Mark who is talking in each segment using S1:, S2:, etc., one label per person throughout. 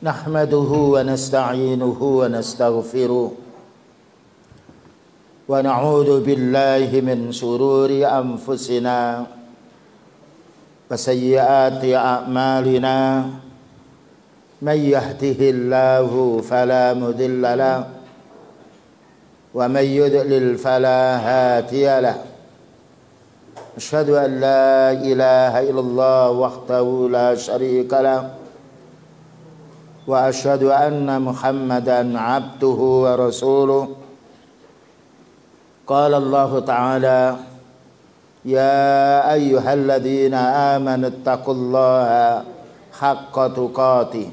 S1: Nahmaduhu wa nasta'inuhu wa nastaghfiruh wa na'udzu billahi min shururi anfusina wa sayyiati a'malina may yahdihillahu fala mudilla lahu wa may yudlil fala hadiya lahu. Asyhadu an la ilaha illallah wahdahu la syarika lahu wa asyhadu anna Muhammadan abduhu wa rasuluh. Qala Allah Ta'ala ya ayyuhalladzina amanu taqullaha haqqa tuqatih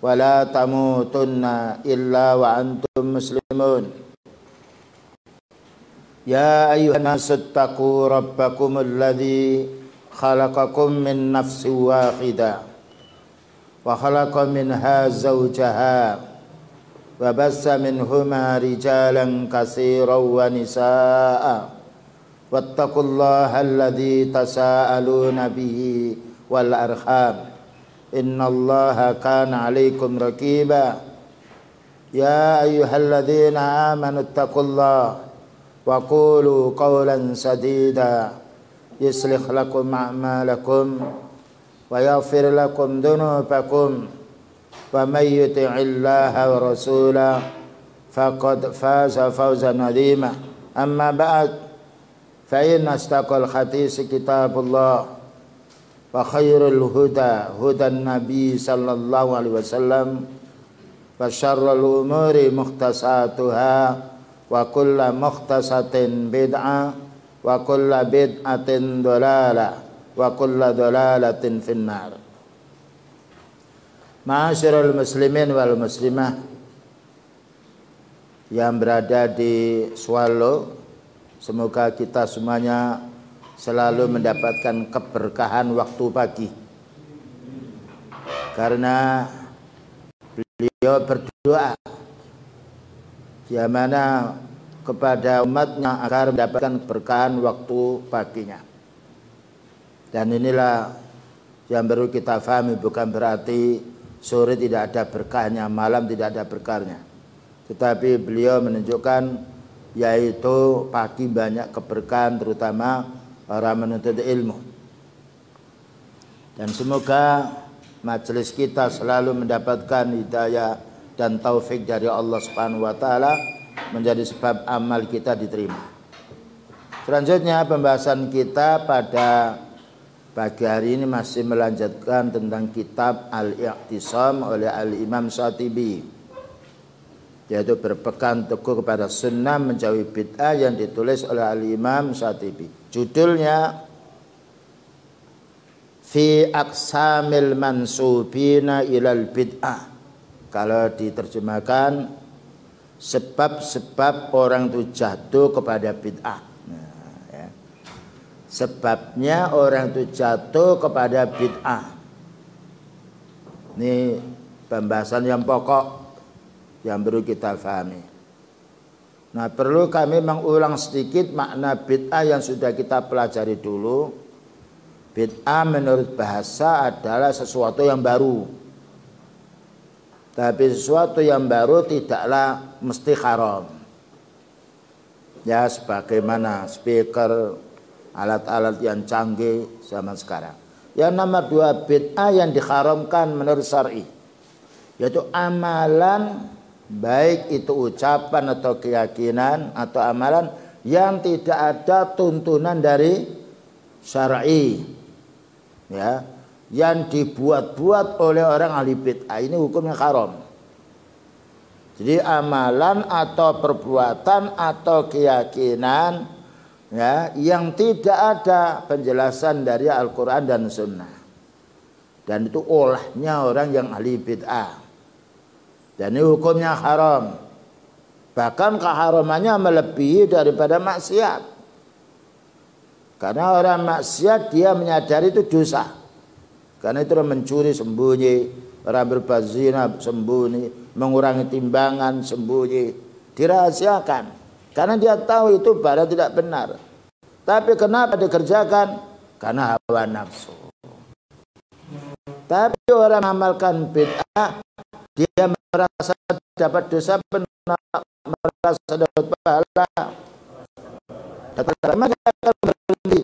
S1: wa la tamutunna illa wa antum muslimun. Ya ayyuhan nasu taqu rabbakumul ladzi khalaqakum min nafsin wahidah wa khalaqa minha zawjaha wa bassa minhuma rijalan katsiran wa nisaa'a wattaqullaha alladzi tasaaluna bihi wal arham innallaha kana 'alaikum raqiba. Ya ayyuhalladzina amanu taqullaha wa qulu qawlan sadida yuslih lakum a'malakum wa yaghfir lakum dhunubakum wa may yuti'illaha wa rasulahu faqad faza fawzan 'azima. Amma ba'd, fa inna asdaqal hadits kitabullah wa khairul huda hudan nabi sallallahu alaihi wasallam wa syarrul umuri muhtasatuha wa kullu muhtasatin bid'ah wa kullu bid'atin dhalalah wa kullu dhalalatin finnar. Ma'asyiral muslimin wal muslimah yang berada di Swallow, semoga kita semuanya selalu mendapatkan keberkahan waktu pagi, karena beliau berdoa yang mana kepada umatnya agar mendapatkan keberkahan waktu paginya. Dan inilah yang perlu kita fahami, bukan berarti sore tidak ada berkahnya, malam tidak ada berkahnya. Tetapi beliau menunjukkan yaitu pagi banyak keberkahan, terutama orang menuntut ilmu. Dan semoga majelis kita selalu mendapatkan hidayah dan taufik dari Allah Subhanahu wa taala, menjadi sebab amal kita diterima. Selanjutnya pembahasan kita pada pagi hari ini masih melanjutkan tentang kitab Al-I'tisam oleh Al-Imam Syatibi, yaitu berpegang teguh kepada sunnah menjauhi bid'ah, yang ditulis oleh Al-Imam Syatibi. Judulnya Fi Aqsamil Mansubina Ilal Bid'ah. Kalau diterjemahkan, sebab-sebab orang itu jatuh kepada bid'ah. Sebabnya orang itu jatuh kepada bid'ah. Ini pembahasan yang pokok yang perlu kita fahami. Nah, perlu kami mengulang sedikit makna bid'ah yang sudah kita pelajari dulu. Bid'ah menurut bahasa adalah sesuatu yang baru. Tapi sesuatu yang baru tidaklah mesti haram. Ya, sebagaimana speaker, alat-alat yang canggih zaman sekarang. Yang nomor dua, bid'ah yang diharamkan menurut syar'i, yaitu amalan, baik itu ucapan atau keyakinan atau amalan yang tidak ada tuntunan dari syar'i, ya, yang dibuat-buat oleh orang ahli bid'ah, ini hukumnya haram. Jadi amalan atau perbuatan atau keyakinan, ya, yang tidak ada penjelasan dari Al-Quran dan Sunnah, dan itu olahnya orang yang ahli bid'ah, dan ini hukumnya haram. Bahkan keharamannya melebihi daripada maksiat, karena orang maksiat dia menyadari itu dosa, karena itu orang mencuri sembunyi, orang berbuat zina sembunyi, mengurangi timbangan sembunyi, dirahasiakan, karena dia tahu itu barang tidak benar. Tapi kenapa dikerjakan? Karena hawa nafsu. Tapi orang amalkan bid'ah, dia merasa dapat dosa, merasa dapat pahala, dapat pahala, dia akan berhenti.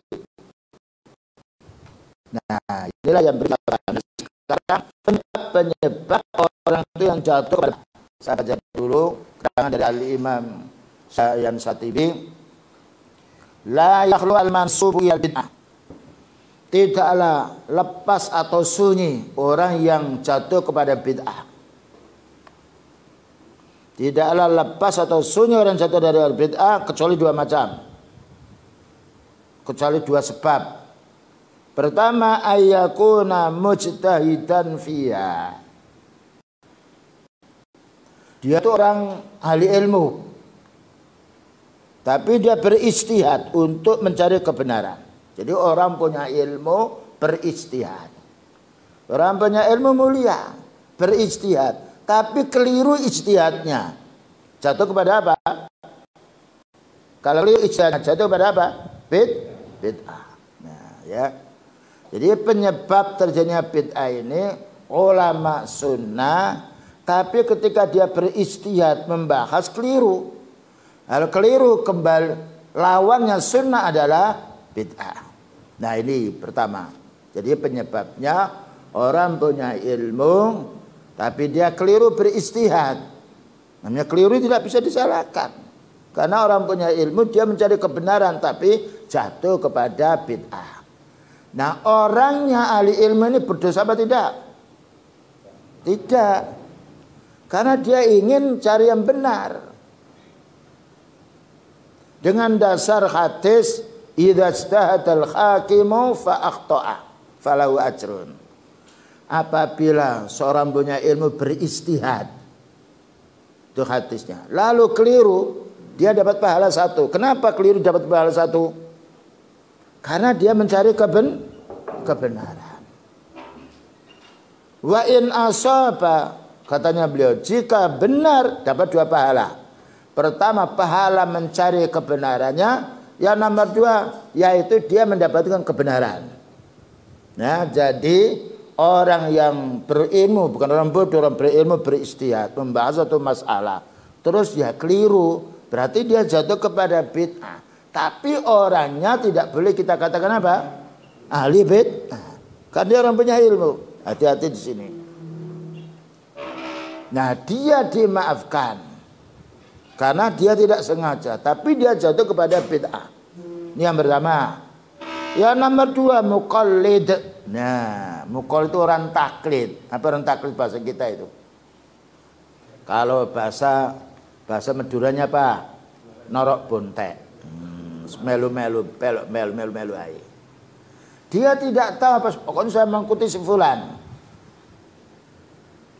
S1: Nah, inilah yang berlaku. Sekarang penyebab orang itu yang jatuh pada, saya baca dulu keterangan dari Al-Imam Sa'yan Satibi, la yakhlu al-mansubu ila bid'ah, tidaklah lepas atau sunyi orang yang jatuh kepada bid'ah. Tidaklah lepas atau sunyi orang jatuh dari bid'ah kecuali dua macam, kecuali dua sebab. Pertama, ayyakuna mujtahidan fiha, dia itu orang ahli ilmu, tapi dia berijtihad untuk mencari kebenaran. Jadi orang punya ilmu berijtihad. Orang punya ilmu mulia berijtihad, tapi keliru ijtihadnya. Jatuh kepada apa? Kalau keliru ijtihadnya jatuh kepada apa? Bid'ah. Nah, ya. Jadi penyebab terjadinya bid'ah ini ulama sunnah, tapi ketika dia berijtihad membahas keliru. Kalau keliru kembali lawannya sunnah adalah bid'ah. Nah, ini pertama. Jadi penyebabnya orang punya ilmu tapi dia keliru berijtihad. Namanya keliru tidak bisa disalahkan. Karena orang punya ilmu dia mencari kebenaran tapi jatuh kepada bid'ah. Nah, orangnya ahli ilmu ini berdosa apa tidak? Tidak. Karena dia ingin cari yang benar. Dengan dasar hadis idza ijtahadal hakimu fa akhta'a falahu ajrun. Apabila seorang punya ilmu berijtihad, itu hadisnya, lalu keliru, dia dapat pahala satu. Kenapa keliru dapat pahala satu? Karena dia mencari kebenaran. Wa in asaba, katanya beliau, jika benar dapat dua pahala. Pertama, pahala mencari kebenarannya. Yang nomor dua, yaitu dia mendapatkan kebenaran. Nah, jadi orang yang berilmu, bukan orang bodoh, orang berilmu berijtihad, membahas satu masalah, terus dia keliru, berarti dia jatuh kepada bid'ah. Tapi orangnya tidak boleh kita katakan apa? Ahli bid'ah. Karena dia orang punya ilmu. Hati-hati di sini. Nah, dia dimaafkan karena dia tidak sengaja, tapi dia jatuh kepada bid'ah. Ini yang pertama. Yang nomor dua, muqallid. Nah, muqallid itu orang taklid. Apa orang taklid bahasa kita itu? Kalau bahasa Maduranya apa? Norok bontek. Melu-melu, pelok melu-melu air. Dia tidak tahu apa, pokoknya saya mengikuti si fulan.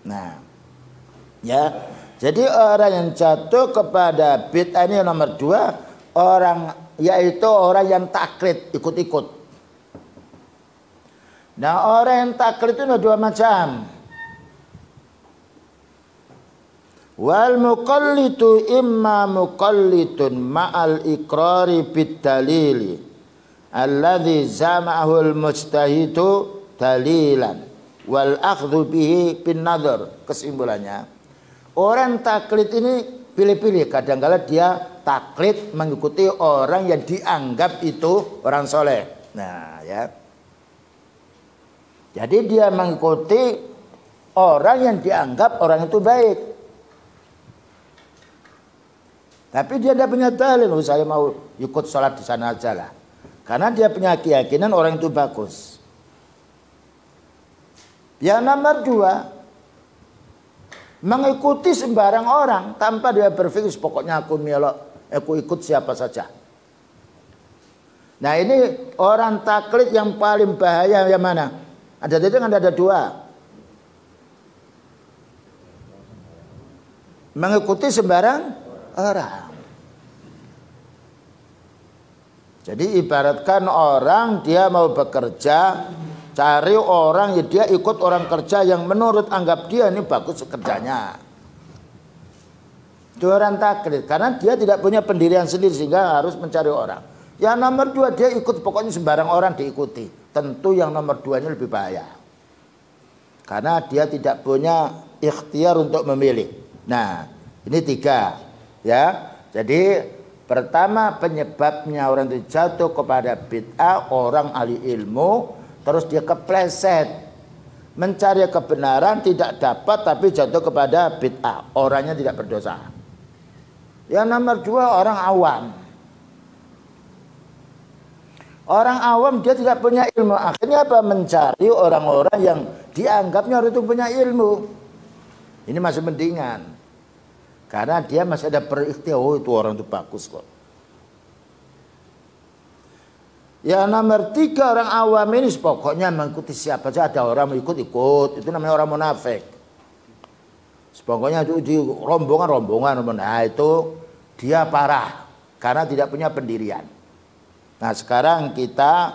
S1: Nah, ya. Jadi orang yang jatuh kepada bid'ah ini nomor dua, yaitu orang yang taklid, ikut-ikut. Nah, orang yang taklid itu ada dua macam. Wal muqallitu imma muqallitun ma'al iqrari bid dalili alladhi zama'ahul mujtahidu dalilan wal akhdhu bihi bin nadhar. Kesimpulannya, orang taklid ini pilih-pilih. Kadang-kala dia taklid mengikuti orang yang dianggap itu orang soleh. Nah, ya. Jadi dia mengikuti orang yang dianggap orang itu baik. Tapi dia tidak punya dalil, saya mau ikut sholat di sana aja lah. Karena dia punya keyakinan orang itu bagus. Yang nomor dua, mengikuti sembarang orang tanpa dia berpikir pokoknya aku ikut siapa saja. Nah, ini orang taklid yang paling bahaya yang mana? Ada dua. Mengikuti sembarang orang. Jadi ibaratkan orang dia mau bekerja, cari orang ya dia ikut orang kerja yang menurut anggap dia ini bagus kerjanya. Itu orang taklid karena dia tidak punya pendirian sendiri sehingga harus mencari orang. Yang nomor dua, dia ikut pokoknya sembarang orang diikuti. Tentu yang nomor dua ini lebih bahaya. karena dia tidak punya ikhtiar untuk memilih. Nah, ini 3 ya. Jadi pertama penyebabnya orang itu jatuh kepada bid'ah, orang ahli ilmu, terus dia kepleset mencari kebenaran tidak dapat tapi jatuh kepada bid'ah, orangnya tidak berdosa. Yang nomor 2 orang awam. Orang awam dia tidak punya ilmu. Akhirnya apa? Mencari orang-orang yang dianggapnya orang itu punya ilmu. Ini masih mendingan. Karena dia masih ada berikhtiar. Oh, itu orang itu bagus kok. Yang nomor 3 orang awam ini pokoknya mengikuti siapa saja. Ada orang ikut-ikut. Itu namanya orang munafik. Pokoknya itu di rombongan-rombongan. Nah itu dia parah. Karena tidak punya pendirian. Nah sekarang kita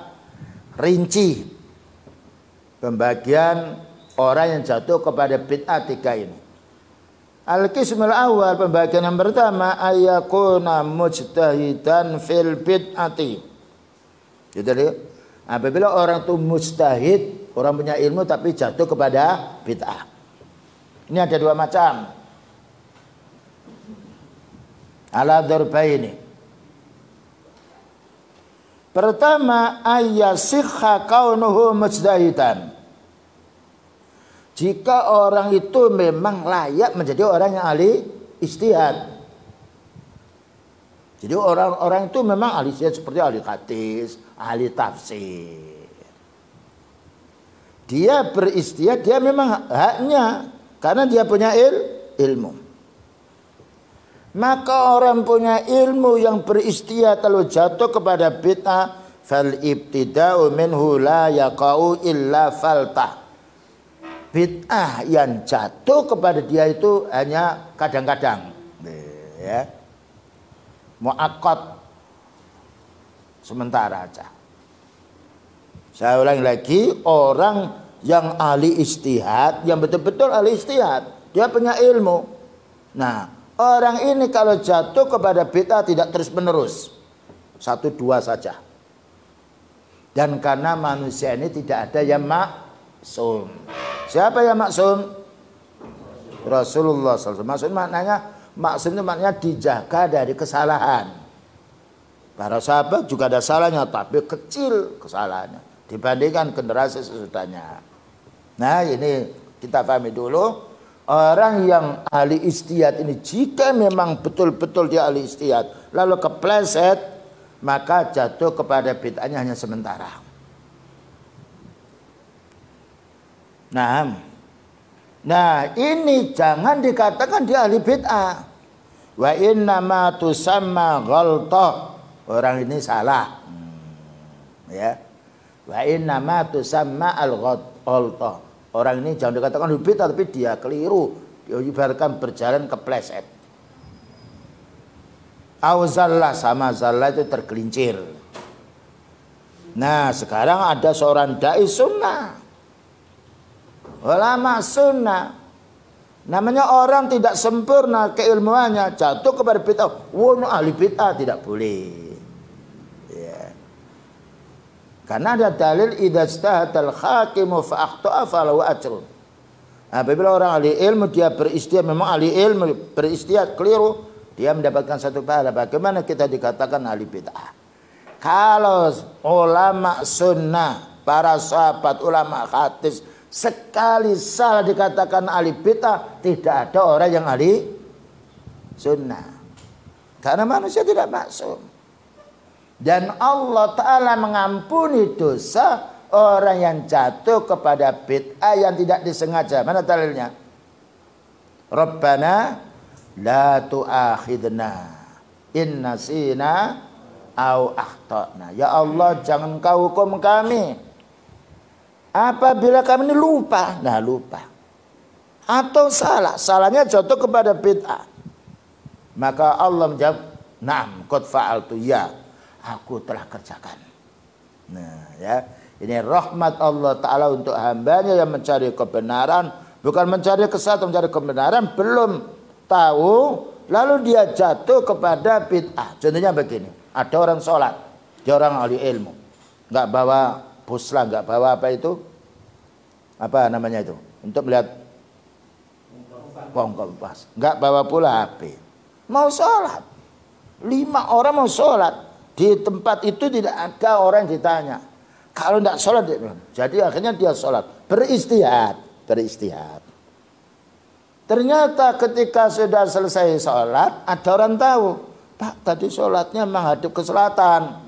S1: rinci pembagian orang yang jatuh kepada bid'ah 3 ini. Al-qismul awal, pembagian yang pertama, ayakuna mujtahidan fil bid'ati. Jadi apabila orang itu mujtahid, orang punya ilmu tapi jatuh kepada bid'ah. Ini ada 2 macam. Ala dzarbaini. Pertama, ayyasikha kaunuhu mujtahidan. Jika orang itu memang layak menjadi orang yang ahli ijtihad. Jadi orang-orang itu memang ahli ijtihad seperti ahli hadis, ahli tafsir. Dia beristihad, dia memang haknya karena dia punya ilmu. Maka orang punya ilmu yang beristihad lalu jatuh kepada bid'ah, fal ibtida'u minhu la yaqa'u illa faltah. Bid'ah yang jatuh kepada dia itu hanya kadang-kadang, ya, muakkad, sementara aja. Saya ulangi lagi, orang yang ahli ijtihad, yang betul-betul ahli ijtihad, dia punya ilmu. Nah, orang ini kalau jatuh kepada bid'ah tidak terus-menerus, 1-2 saja. Dan karena manusia ini tidak ada yang maksum. Siapa yang maksum? Rasulullah SAW. Maksum maksum itu maknanya dijaga dari kesalahan. Para sahabat juga ada salahnya, tapi kecil kesalahannya dibandingkan generasi sesudahnya. Nah ini kita pahami dulu. Orang yang ahli ijtihad ini jika memang betul-betul dia ahli ijtihad lalu kepleset, maka jatuh kepada bid'ahnya hanya sementara. Nah ini jangan dikatakan dia ahli bid'ah. Wa inna ma tusamma ghaltah. Orang ini salah. Ya. Wa inna ma tusamma al-ghaltah. Orang ini jangan dikatakan bid'ah tapi dia keliru. Dia ibaratkan berjalan kepleset. Auzallah, sama zallah itu tergelincir. Nah sekarang ada seorang dai sunnah, ulama sunnah, namanya orang tidak sempurna keilmuannya, jatuh kepada bid'ah. Wah, ahli bid'ah, tidak boleh. Karena ada dalil idza ijtahadal hakimu fa akhta'a falahu ajrun. Apabila orang ahli ilmu dia beristihad, memang ahli ilmu beristihad keliru, dia mendapatkan 1 pahala. Bagaimana kita dikatakan ahli bid'ah? Kalau ulama sunnah, para sahabat, ulama hadis sekali salah dikatakan ahli bid'ah, tidak ada orang yang ahli sunnah. Karena manusia tidak maksum. Dan Allah Ta'ala mengampuni dosa orang yang jatuh kepada bid'ah yang tidak disengaja. Mana dalilnya? Rabbana la tu'akhidna in nasina au akhtana. Ya Allah, jangan kau hukum kami apabila kami ini lupa. Nah lupa atau salah, salahnya jatuh kepada bid'ah. Maka Allah menjawab, na'am qad fa'altu, ya aku telah kerjakan. Nah ya, ini rahmat Allah Ta'ala untuk hambanya yang mencari kebenaran, bukan mencari kesatuan, mencari kebenaran, belum tahu lalu dia jatuh kepada bid'ah. Contohnya begini, ada orang sholat, dia orang ahli ilmu, nggak bawa buslah, nggak bawa apa itu, apa namanya itu, untuk melihat kompas. Enggak bawa pula HP. Mau sholat. 5 orang mau sholat. Di tempat itu tidak ada orang yang ditanya. Kalau tidak sholat, jadi akhirnya dia sholat. Beristihad. Ternyata ketika sudah selesai sholat, ada orang tahu, Pak, tadi sholatnya menghadap ke selatan.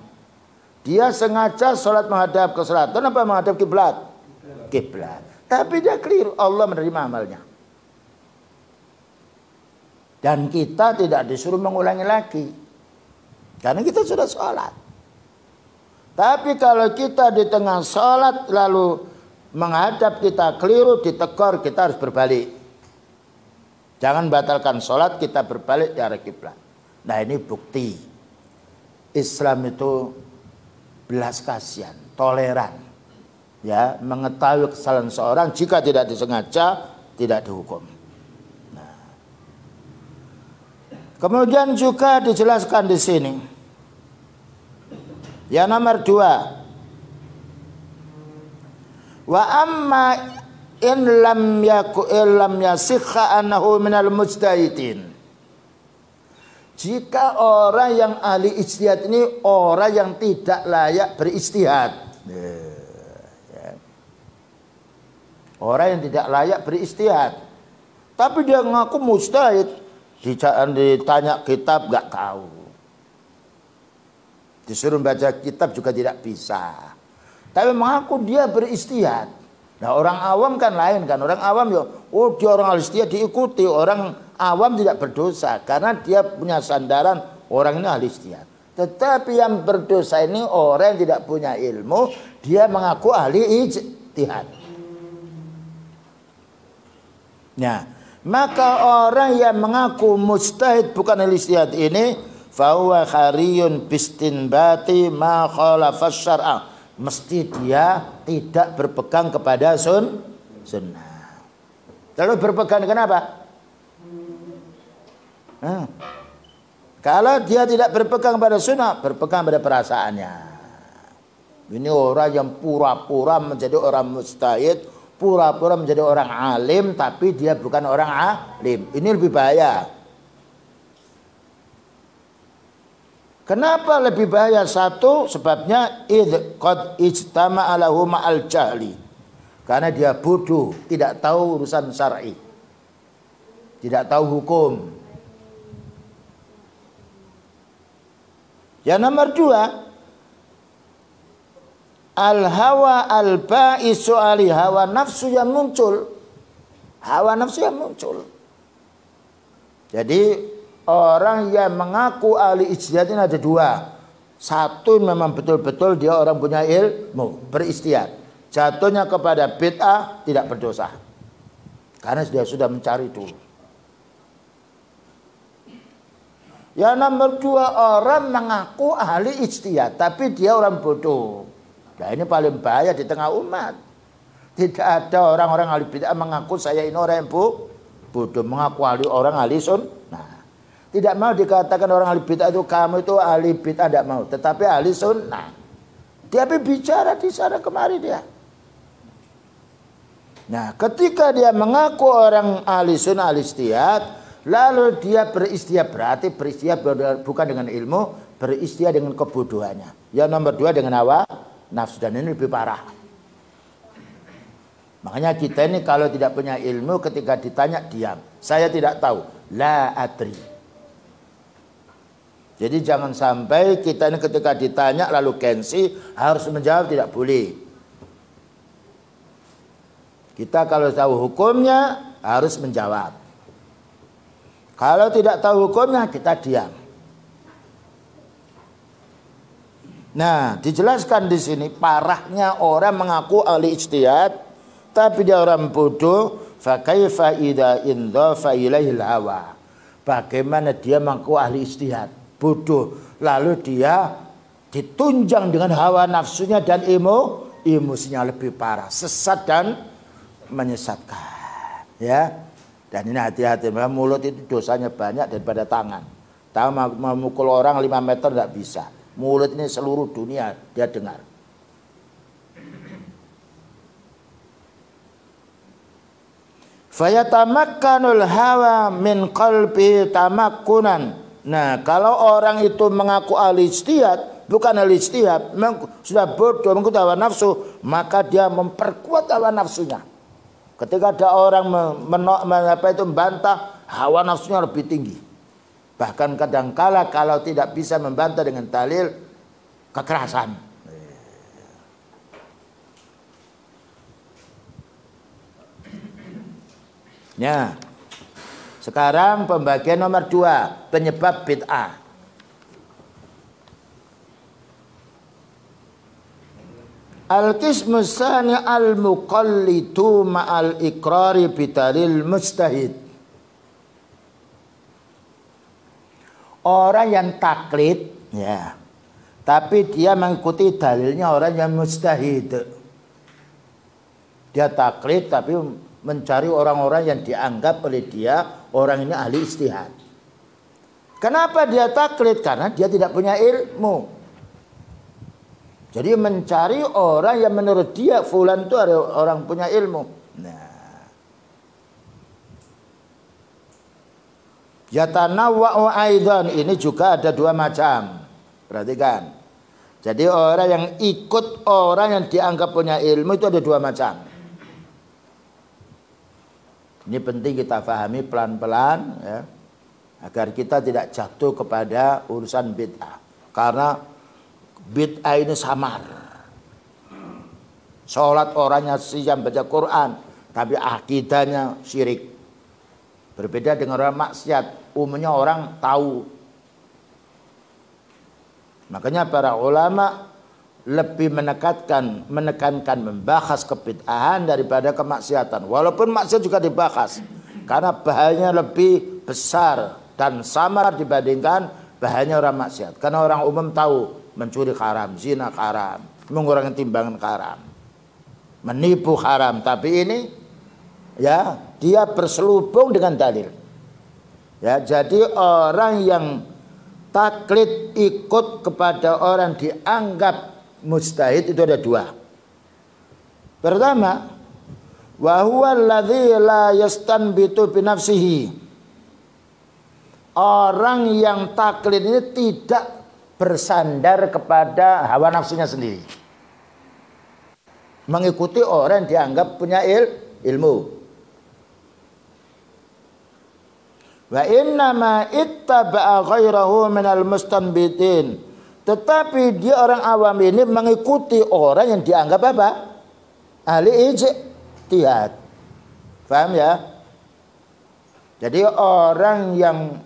S1: Dia sengaja sholat menghadap ke selatan apa menghadap kiblat? Kiblat. Tapi dia keliru, Allah menerima amalnya. Dan kita tidak disuruh mengulangi lagi. Karena kita sudah sholat. Tapi kalau kita di tengah sholat lalu menghadap kita keliru, ditegur, kita harus berbalik. Jangan batalkan sholat, kita berbalik ke arah kiblat. Nah ini bukti. Islam itu belas kasihan, toleran. Ya, mengetahui kesalahan seorang jika tidak disengaja, tidak dihukum. Nah. Kemudian juga dijelaskan di sini. Yang nomor 2. Wa amma in lam yasikha annahu minal mujtahidin. Jika orang yang ahli ijtihad ini orang yang tidak layak berijtihad. Orang yang tidak layak berijtihad. Tapi dia ngaku mujtahid. Ditanya kitab gak tahu. Disuruh baca kitab juga tidak bisa. Tapi mengaku dia berijtihad. Nah orang awam kan lain kan. Orang awam ya, oh dia orang ahli ijtihad diikuti. Orang awam tidak berdosa karena dia punya sandaran orang ini ahli ijtihad. Tetapi yang berdosa ini orang yang tidak punya ilmu, dia mengaku ahli ijtihad. Nah, maka orang yang mengaku mujtahid bukan ahli ijtihad ini, fahuwa khariyun bistinbati ma khalafa syar'a. Mesti dia tidak berpegang kepada sunnah. Lalu berpegang dengan apa? Kalau dia tidak berpegang pada sunnah, berpegang pada perasaannya. Ini orang yang pura-pura menjadi orang mujtahid, pura-pura menjadi orang alim, tapi dia bukan orang alim. Ini lebih bahaya. Kenapa lebih bahaya? Satu, sebabnya idh qad ijtama'a lahu ma'al jahli. Karena dia bodoh, tidak tahu urusan syar'i. Tidak tahu hukum. Yang nomor 2, al-hawa al-ba'isu ali, hawa nafsu yang muncul. Hawa nafsu yang muncul. Jadi orang yang mengaku ahli ijtihad ini ada 2. Satu memang betul-betul dia orang punya ilmu, berijtihad. Jatuhnya kepada bid'ah, tidak berdosa. Karena dia sudah mencari dulu. Yang nomor 2, orang mengaku ahli ijtihad, tapi dia orang bodoh. Nah ini paling bahaya di tengah umat. Tidak ada orang-orang ahli bid'ah mengaku saya ini orang yang bodoh, mengaku orang ahli sunnah. Tidak mau dikatakan orang ahli bid'ah itu kamu itu ahli bid'ah, tidak mau. Tetapi ahli sunnah. Dia bicara di sana kemari dia. Nah ketika dia mengaku orang ahli sunnah, ahli ijtihad, lalu dia beristihad, berarti beristihad bukan dengan ilmu, beristihad dengan kebodohannya. Yang nomor 2 dengan hawa nafsu, dan ini lebih parah. Makanya kita ini kalau tidak punya ilmu ketika ditanya diam. Saya tidak tahu. La adri. Jadi jangan sampai kita ini ketika ditanya lalu gengsi harus menjawab, tidak boleh. Kita kalau tahu hukumnya harus menjawab. Kalau tidak tahu hukumnya kita diam. Nah, dijelaskan di sini parahnya orang mengaku ahli ijtihad tapi dia orang bodoh. Fa kaifa idza indhafa ilaihil hawa. Bagaimana dia mengaku ahli ijtihad bodoh, lalu dia ditunjang dengan hawa nafsunya dan emosinya lebih parah, sesat dan menyesatkan. Ya. Dan ini hati-hati, mulut itu dosanya banyak daripada tangan. Tangan memukul orang 5 meter tidak bisa. Mulut ini seluruh dunia dia dengar. Fayatamakkanul hawa min qalbi tamakkunan. Nah, kalau orang itu mengaku ahli ijtihad, bukan ahli ijtihad, sudah bodoh mengikuti hawa nafsu, maka dia memperkuat hawa nafsunya. Ketika ada orang membantah, hawa nafsunya lebih tinggi. Bahkan kadangkala kalau tidak bisa membantah dengan dalil, kekerasan. Ya. Sekarang pembagian nomor 2, penyebab bid'ah. Al-qismu tsani al-muqallidu ma'al iqrari bidalil mujtahid. Orang yang taklid, ya, tapi dia mengikuti dalilnya orang yang mujtahid. Dia taklid tapi mencari orang-orang yang dianggap oleh dia orang ini ahli ijtihad. Kenapa dia taklid? Karena dia tidak punya ilmu. Jadi mencari orang yang menurut dia fulan itu ada orang punya ilmu. Nah, yatanawwa'u aidan, ini juga ada 2 macam. Perhatikan. Jadi orang yang ikut orang yang dianggap punya ilmu itu ada 2 macam. Ini penting kita pahami pelan-pelan, ya, agar kita tidak jatuh kepada urusan bid'ah. Karena bid'ah ini samar. Sholat orangnya siam baca Quran, tapi akidahnya syirik. Berbeda dengan orang maksiat, umumnya orang tahu. Makanya para ulama lebih menekankan membahas kebid'ahan daripada kemaksiatan. Walaupun maksiat juga dibahas, karena bahayanya lebih besar dan samar dibandingkan bahayanya orang maksiat. Karena orang umum tahu mencuri haram, zina haram, mengurangi timbangan haram, menipu haram. Tapi ini, ya, dia berselubung dengan dalil. Ya, jadi orang yang taklid ikut kepada orang dianggap mujtahid itu ada 2. Pertama, wa huwa alladzi la yastanbitu bi nafsihi. Orang yang taklid ini tidak bersandar kepada hawa nafsunya sendiri. Mengikuti orang yang dianggap punya ilmu. Wa innama ittaba'a ghairahu minal mustanbitin. Tetapi dia orang awam ini mengikuti orang yang dianggap apa? Ahli ijtihad. Paham ya? Jadi orang yang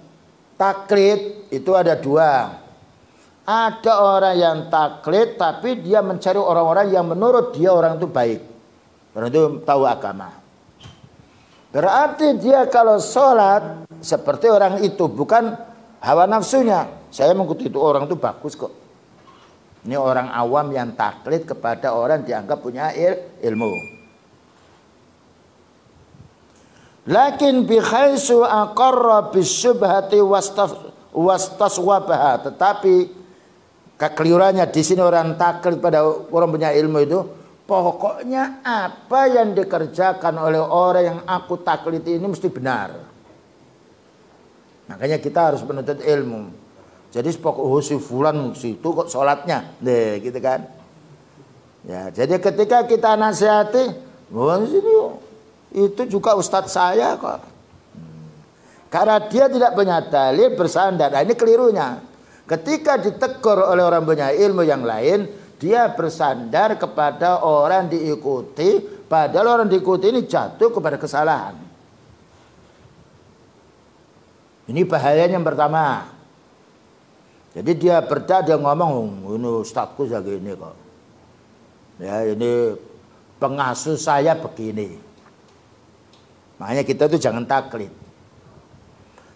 S1: taklid itu ada 2. Ada orang yang taklid tapi dia mencari orang-orang yang menurut dia orang itu baik. Orang itu tahu agama. Berarti dia kalau sholat seperti orang itu, bukan hawa nafsunya. Saya mengikuti itu orang itu bagus kok. Ini orang awam yang taklid kepada orang dianggap punya ilmu. Lakin bi khaisu aqarra bisyubhati wastaswabaha. Tetapi kekeliruannya di sini orang taklid pada orang punya ilmu itu, pokoknya apa yang dikerjakan oleh orang yang aku taklid ini mesti benar. Makanya kita harus menuntut ilmu. Jadi pokok si fulan situ kok sholatnya, deh, gitu kan? Ya, jadi ketika kita nasihati, itu juga ustadz saya kok. Karena dia tidak punya dalil bersandar. Nah, ini kelirunya. Ketika ditegur oleh orang punya ilmu yang lain, dia bersandar kepada orang diikuti, padahal orang diikuti ini jatuh kepada kesalahan. Ini bahayanya yang pertama. Jadi dia dia ngomong, ini ustadku segini kok. Ya, ini pengasuh saya begini. Makanya kita tuh jangan taklid.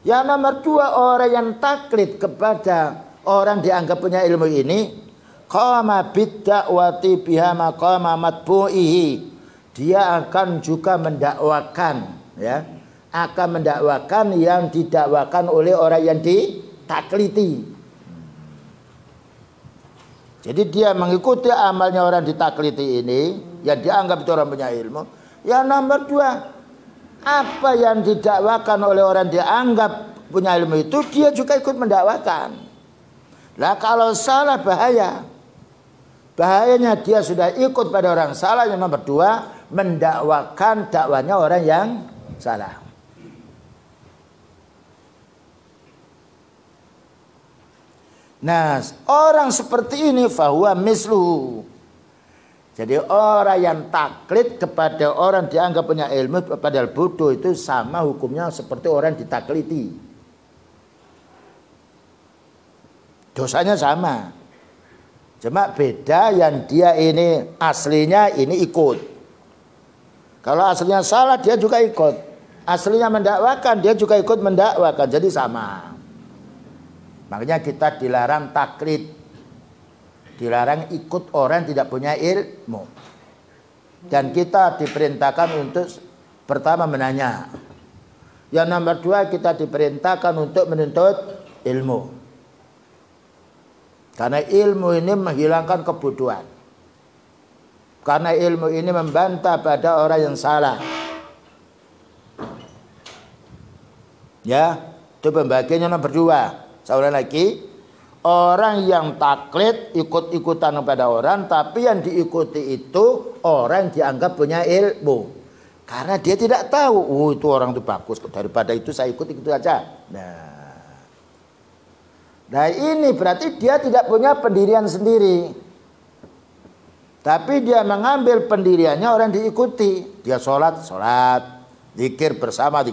S1: Yang nomor 2, orang yang taklid kepada orang dianggap punya ilmu ini, qama bid-da'wati biha maqama matbu'ihi. Dia akan juga mendakwakan, ya. Akan mendakwakan yang didakwakan oleh orang yang ditakliti. Jadi dia mengikuti amalnya orang ditakliti ini, yang dianggap itu orang punya ilmu. Yang nomor 2, apa yang didakwakan oleh orang dianggap punya ilmu itu, dia juga ikut mendakwakan. Lah kalau salah bahaya. Bahayanya dia sudah ikut pada orang salah. Yang nomor dua, mendakwakan dakwanya orang yang salah. Nah, orang seperti ini fahuwa misluhu. Jadi orang yang taklid kepada orang dianggap punya ilmu padahal bodoh itu sama hukumnya seperti orang ditakliti. Dosanya sama. Cuma beda yang dia ini aslinya ini ikut. Kalau aslinya salah dia juga ikut. Aslinya mendakwakan dia juga ikut mendakwakan. Jadi sama. Makanya kita dilarang taklid, dilarang ikut orang yang tidak punya ilmu. Dan kita diperintahkan untuk pertama menanya. Yang nomor dua kita diperintahkan untuk menuntut ilmu. Karena ilmu ini menghilangkan kebodohan. Karena ilmu ini membantah pada orang yang salah. Ya, itu pembagiannya nomor dua. Seorang lagi, orang yang taklid ikut-ikutan kepada orang, tapi yang diikuti itu orang yang dianggap punya ilmu. Karena dia tidak tahu, oh itu orang itu bagus, daripada itu saya ikut aja. Nah ini berarti dia tidak punya pendirian sendiri. Tapi dia mengambil pendiriannya orang diikuti. Dia sholat, zikir bersama,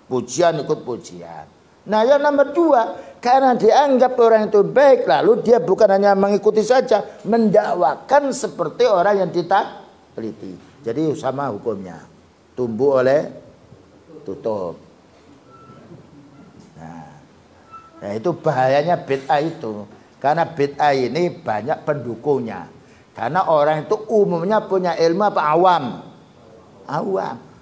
S1: pujian ikut pujian. Nah yang nomor dua, karena dianggap orang itu baik, lalu dia bukan hanya mengikuti saja, mendakwakan seperti orang yang ditakliti. Jadi sama hukumnya, tumbuh oleh tutup. Nah itu bahayanya bid'ah itu. Karena bid'ah ini banyak pendukungnya. Karena orang itu umumnya punya ilmu apa? Awam.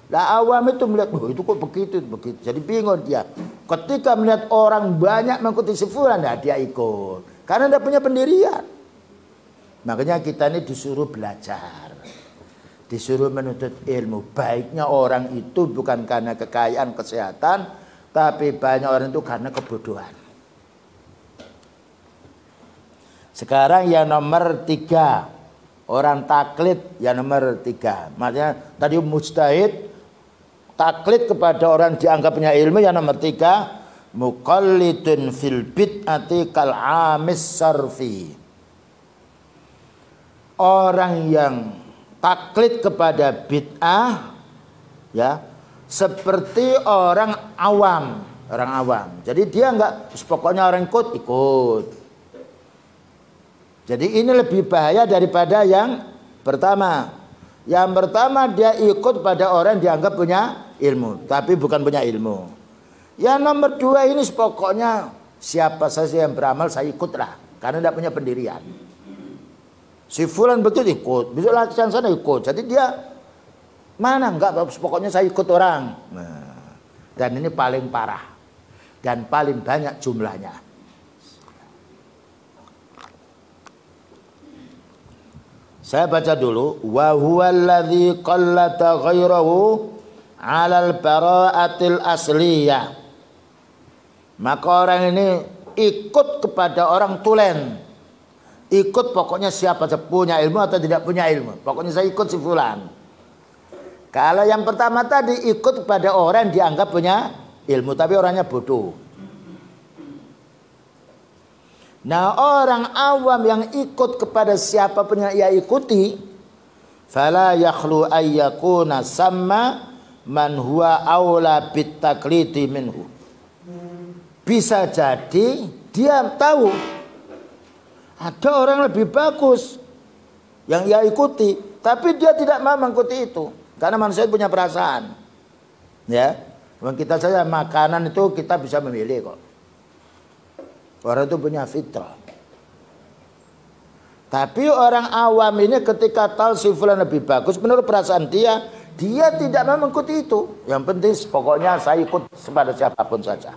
S1: Lah awam itu melihat, oh itu kok begitu. Jadi bingung dia. Ketika melihat orang banyak mengikuti si fulan, nah dia ikut. Karena dia punya pendirian. Makanya kita ini disuruh belajar. Disuruh menuntut ilmu. Baiknya orang itu bukan karena kekayaan, kesehatan, tapi banyak orang itu karena kebodohan. Sekarang yang nomor tiga, orang taklid yang nomor tiga. Maksudnya tadi mujtahid, taklid kepada orang dianggap punya ilmu. Yang nomor tiga, muqallidun fil bid'ati kal amis sarfi. Orang yang taklid kepada bid'ah, ya, seperti orang awam. Jadi dia enggak, pokoknya orang ikut. Jadi ini lebih bahaya daripada yang pertama. Yang pertama dia ikut pada orang yang dianggap punya ilmu, tapi bukan punya ilmu. Yang nomor dua ini pokoknya siapa saja yang beramal saya ikutlah, karena tidak punya pendirian. Si fulan betul ikut, besok latihan sana ikut. Jadi dia mana enggak, pokoknya saya ikut orang. Nah, dan ini paling parah dan paling banyak jumlahnya. Saya baca dulu, wa huwallazi qallata ghairahu 'alal bara'atil asliyah. Maka orang ini ikut kepada orang tulen. Ikut pokoknya siapa punya ilmu atau tidak punya ilmu. Pokoknya saya ikut si fulan. Kalau yang pertama tadi ikut kepada orang yang dianggap punya ilmu tapi orangnya bodoh. Nah orang awam yang ikut kepada siapapun yang ia ikuti, fala yakhlu ayyakuna samma man huwa aula bitaklidi minhu. Bisa jadi dia tahu ada orang lebih bagus yang ia ikuti, tapi dia tidak mau mengikuti itu karena manusia punya perasaan. Ya, kita saja makanan itu kita bisa memilih kok. Orang itu punya fitrah. Tapi orang awam ini ketika tahu si fulan lebih bagus, menurut perasaan dia tidak mau mengikuti itu. Yang penting pokoknya saya ikut kepada siapapun saja.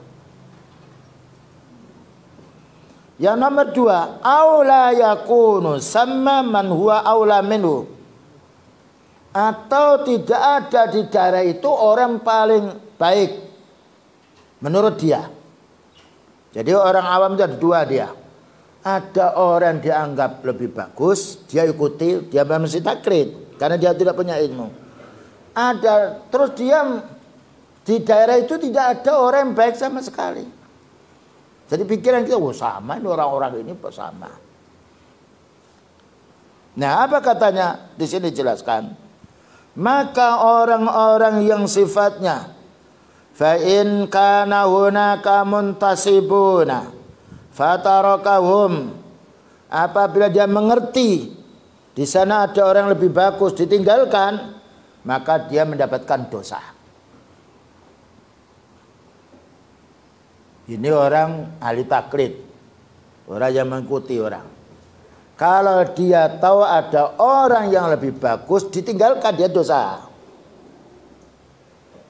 S1: Yang nomor dua, aula yakunu samma man huwa aula minhu. atau tidak ada di daerah itu orang paling baik menurut dia. Jadi orang awam itu ada dua dia. Ada orang dianggap lebih bagus, dia ikuti, dia mesti taklid karena dia tidak punya ilmu. Ada terus dia di daerah itu tidak ada orang yang baik sama sekali. Jadi pikiran kita, oh sama ini orang-orang ini sama. Nah, apa katanya di sini jelaskan? Maka orang-orang yang sifatnya fa in kana hunaka muntasibuna fatarakahum, apabila dia mengerti di sana ada orang yang lebih bagus ditinggalkan, maka dia mendapatkan dosa. Ini orang ahli taklid, orang yang mengikuti orang. Kalau dia tahu ada orang yang lebih bagus ditinggalkan, dia dosa.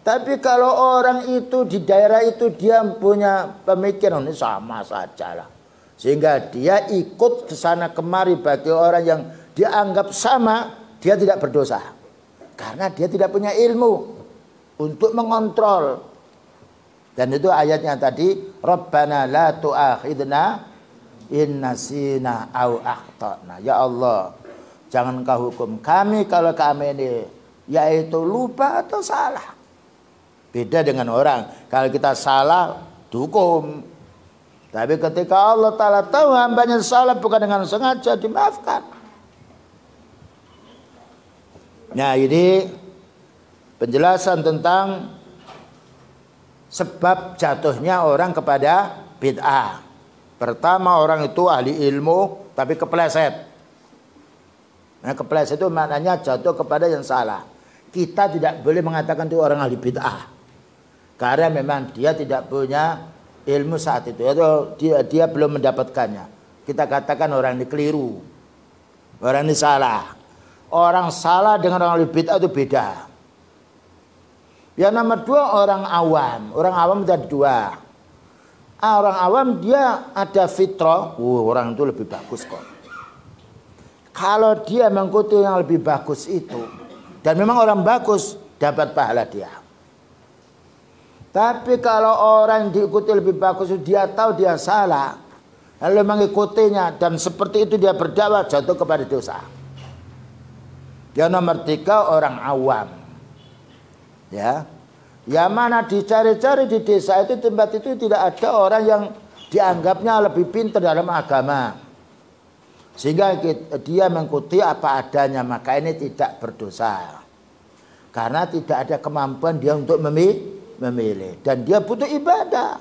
S1: Tapi kalau orang itu di daerah itu dia punya pemikiran ini sama saja lah, sehingga dia ikut ke sana kemari bagi orang yang dianggap sama, dia tidak berdosa karena dia tidak punya ilmu untuk mengontrol. Dan itu ayatnya tadi, Rabbana la tu'akhidna in nasina au akhtana. Ya Allah, jangan kau hukum kami kalau kami ini yaitu lupa atau salah. Beda dengan orang, kalau kita salah dihukum. Tapi ketika Allah Ta'ala tahu hambanya salah bukan dengan sengaja, dimaafkan. Nah, ini penjelasan tentang sebab jatuhnya orang kepada bid'ah. Pertama, orang itu ahli ilmu tapi kepleset. Nah, kepleset itu maknanya jatuh kepada yang salah. Kita tidak boleh mengatakan itu orang ahli bid'ah, karena memang dia tidak punya ilmu saat itu, atau dia belum mendapatkannya. Kita katakan orang ini keliru, orang ini salah. Orang salah dengan orang ahli bid'ah itu beda. Yang nomor dua, orang awam. Orang awam itu ada dua. Orang awam dia ada fitrah, orang itu lebih bagus kok. Kalau dia mengikuti yang lebih bagus itu, dan memang orang bagus, dapat pahala dia. Tapi kalau orang yang diikuti lebih bagus, dia tahu dia salah, lalu mengikutinya, dan seperti itu dia berdakwah, jatuh kepada dosa. Yang nomor tiga, orang awam. Ya, yang mana dicari-cari di desa itu, tempat itu tidak ada orang yang dianggapnya lebih pintar dalam agama, sehingga dia mengikuti apa adanya, maka ini tidak berdosa. Karena tidak ada kemampuan dia untuk memilih, dan dia butuh ibadah.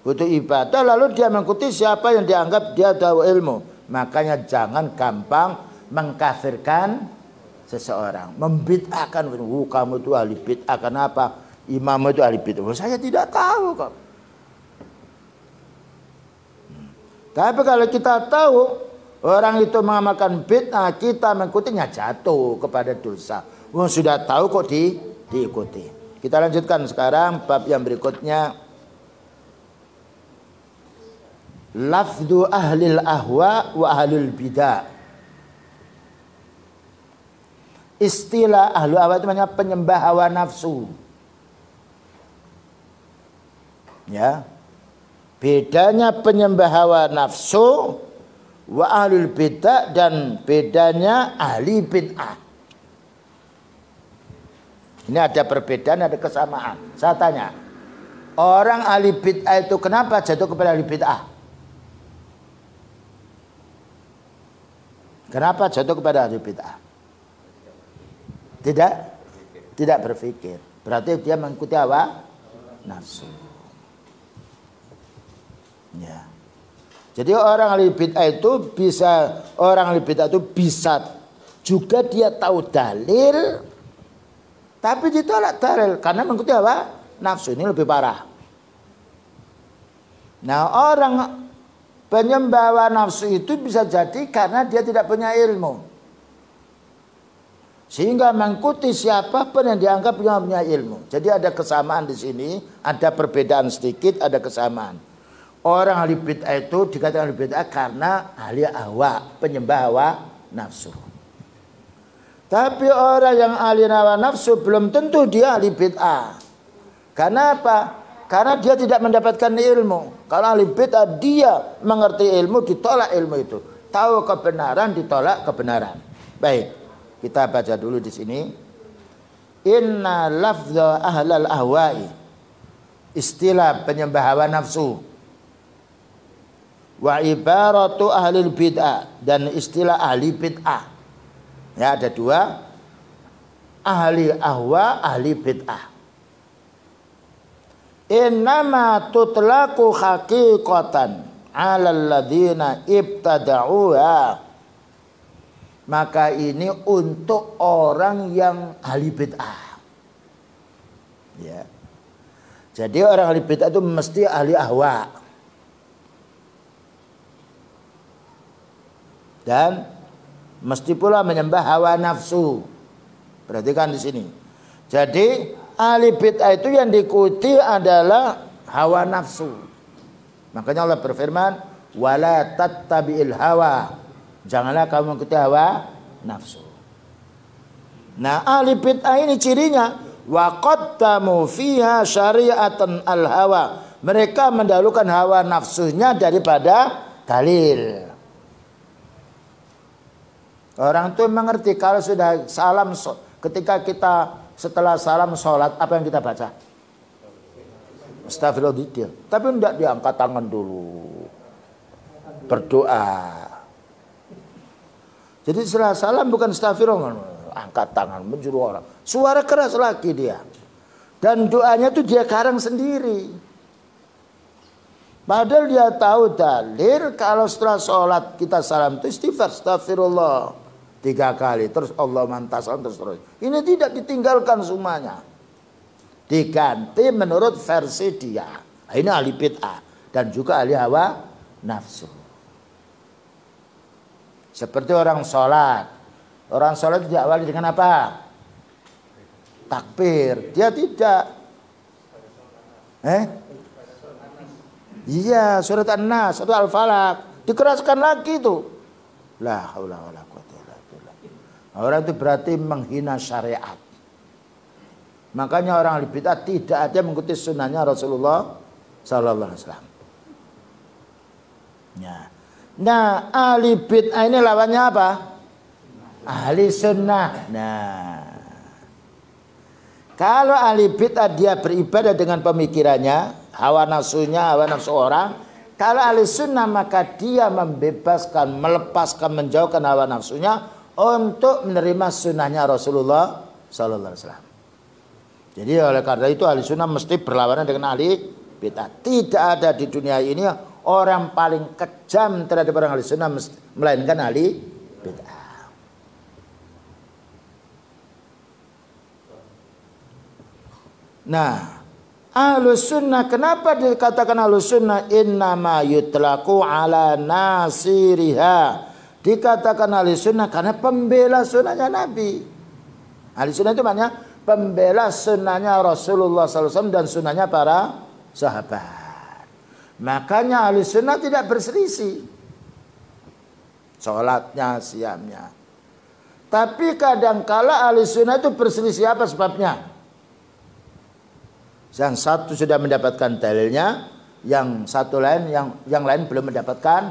S1: Butuh ibadah, lalu dia mengikuti siapa yang dianggap dia tahu ilmu. Makanya jangan gampang mengkafirkan seseorang, membid'ahkan. Kamu itu ahli bid'ah, kenapa? Imam itu ahli bid'ah. Saya tidak tahu kok. Tapi kalau kita tahu orang itu mengamalkan bid'ah, kita mengikutinya, jatuh kepada dosa. Sudah tahu kok diikuti. Kita lanjutkan sekarang bab yang berikutnya. Lafdu ahlil ahwa wa ahlul bidah. Istilah ahlu ahwa itu namanya penyembah hawa nafsu. Ya. Bedanya penyembah hawa nafsu wa ahlul bidah, dan bedanya ahli bid'ah. Ini ada perbedaan, ada kesamaan. Saya tanya, orang ahli bid'ah itu kenapa jatuh kepada ahli bid'ah? Kenapa jatuh kepada ahli bid'ah? Tidak berpikir. Berarti dia mengikuti hawa nafsu. Ya. Jadi orang ahli bid'ah itu bisa, juga dia tahu dalil, tapi ditolak dalil karena mengikuti hawa nafsu. Ini lebih parah. Nah, orang penyembah hawa nafsu itu bisa jadi karena dia tidak punya ilmu, sehingga mengikuti siapapun yang dianggap punya ilmu. Jadi ada kesamaan di sini, ada perbedaan sedikit, ada kesamaan. Orang ahli bid'ah itu dikatakan ahli bid'ah karena ahli hawa, penyembah hawa nafsu. Tapi orang yang ahli hawa nafsu belum tentu dia ahli bid'ah. Karena apa? Karena dia tidak mendapatkan ilmu. Kalau ahli bid'ah dia mengerti ilmu, ditolak ilmu itu. Tahu kebenaran, ditolak kebenaran. Baik, kita baca dulu di sini. Inna lafza ahlal ahwa'i, istilah penyembah hawa nafsu, wa ibaratu ahlil bid'ah, dan istilah ahli bid'ah. Ya, ada dua, ahli ahwa, ahli bid'ah. Innama tutlaku haqiqatan 'alal ladzina ibtada'uha. Maka ini untuk orang yang ahli bid'ah. Ya. Jadi orang ahli bid'ah itu mesti ahli ahwa. Dan mesti pula menyembah hawa nafsu. Perhatikan di sini. Jadi ahli bid'ah itu yang diikuti adalah hawa nafsu. Makanya Allah berfirman, wala tattabi'il hawa. Janganlah kamu mengikuti hawa nafsu. Nah, ahli bid'ah ini cirinya wa qaddamu fiha syari'atan al-hawa. Mereka mendahulukan hawa nafsunya daripada dalil. Orang itu mengerti kalau sudah salam, ketika kita setelah salam sholat, apa yang kita baca? Astagfirullah. Tapi tidak diangkat tangan dulu, berdoa. Jadi setelah salam bukan astagfirullah, angkat tangan menjuru orang. Suara keras lagi dia. Dan doanya itu dia karang sendiri. Padahal dia tahu dalil kalau setelah sholat kita salam itu istighfar, astagfirullah 3 kali. Terus Allah mantasan terus. Ini tidak ditinggalkan semuanya. Diganti menurut versi dia. Ini ahli bid'ah. Dan juga ahli hawa nafsu. Seperti orang sholat. Orang sholat diawali dengan apa? Takbir. Dia tidak. Iya, surat An-Nas, surat Al-Falaq. Dikeraskan lagi itu. La haula wala quwwata illa billah. Orang itu berarti menghina syariat. Makanya orang ahli bid'ah tidak ada mengikuti sunnahnya Rasulullah sallallahu alaihi wasallam. Ya. Nah, ahli bid'ah ini lawannya apa? Ahli sunnah. Nah, kalau ahli bid'ah dia beribadah dengan pemikirannya, hawa nafsunya, hawa nafsu orang. Kalau ahli sunnah maka dia membebaskan, melepaskan, menjauhkan hawa nafsunya untuk menerima sunnahnya Rasulullah sallallahu alaihi wasallam. Jadi oleh karena itu ahli sunnah mesti berlawanan dengan ahli bid'ah. Tidak ada di dunia ini orang paling kejam terhadap orang ahli sunnah melainkan ahli bid'ah. Nah, ahlus sunnah, kenapa dikatakan ahlus sunnah? Innama yutlaku ala nasiriha. Dikatakan ahli sunnah karena pembela sunnahnya Nabi. Ahli sunnah itu maknanya pembela sunnahnya Rasulullah SAW dan sunnahnya para sahabat. Makanya ahli sunnah tidak berselisih sholatnya, siamnya. Tapi kadangkala ahli sunnah itu berselisih. Apa sebabnya? Yang satu sudah mendapatkan dalilnya, yang satu lain yang lain belum mendapatkan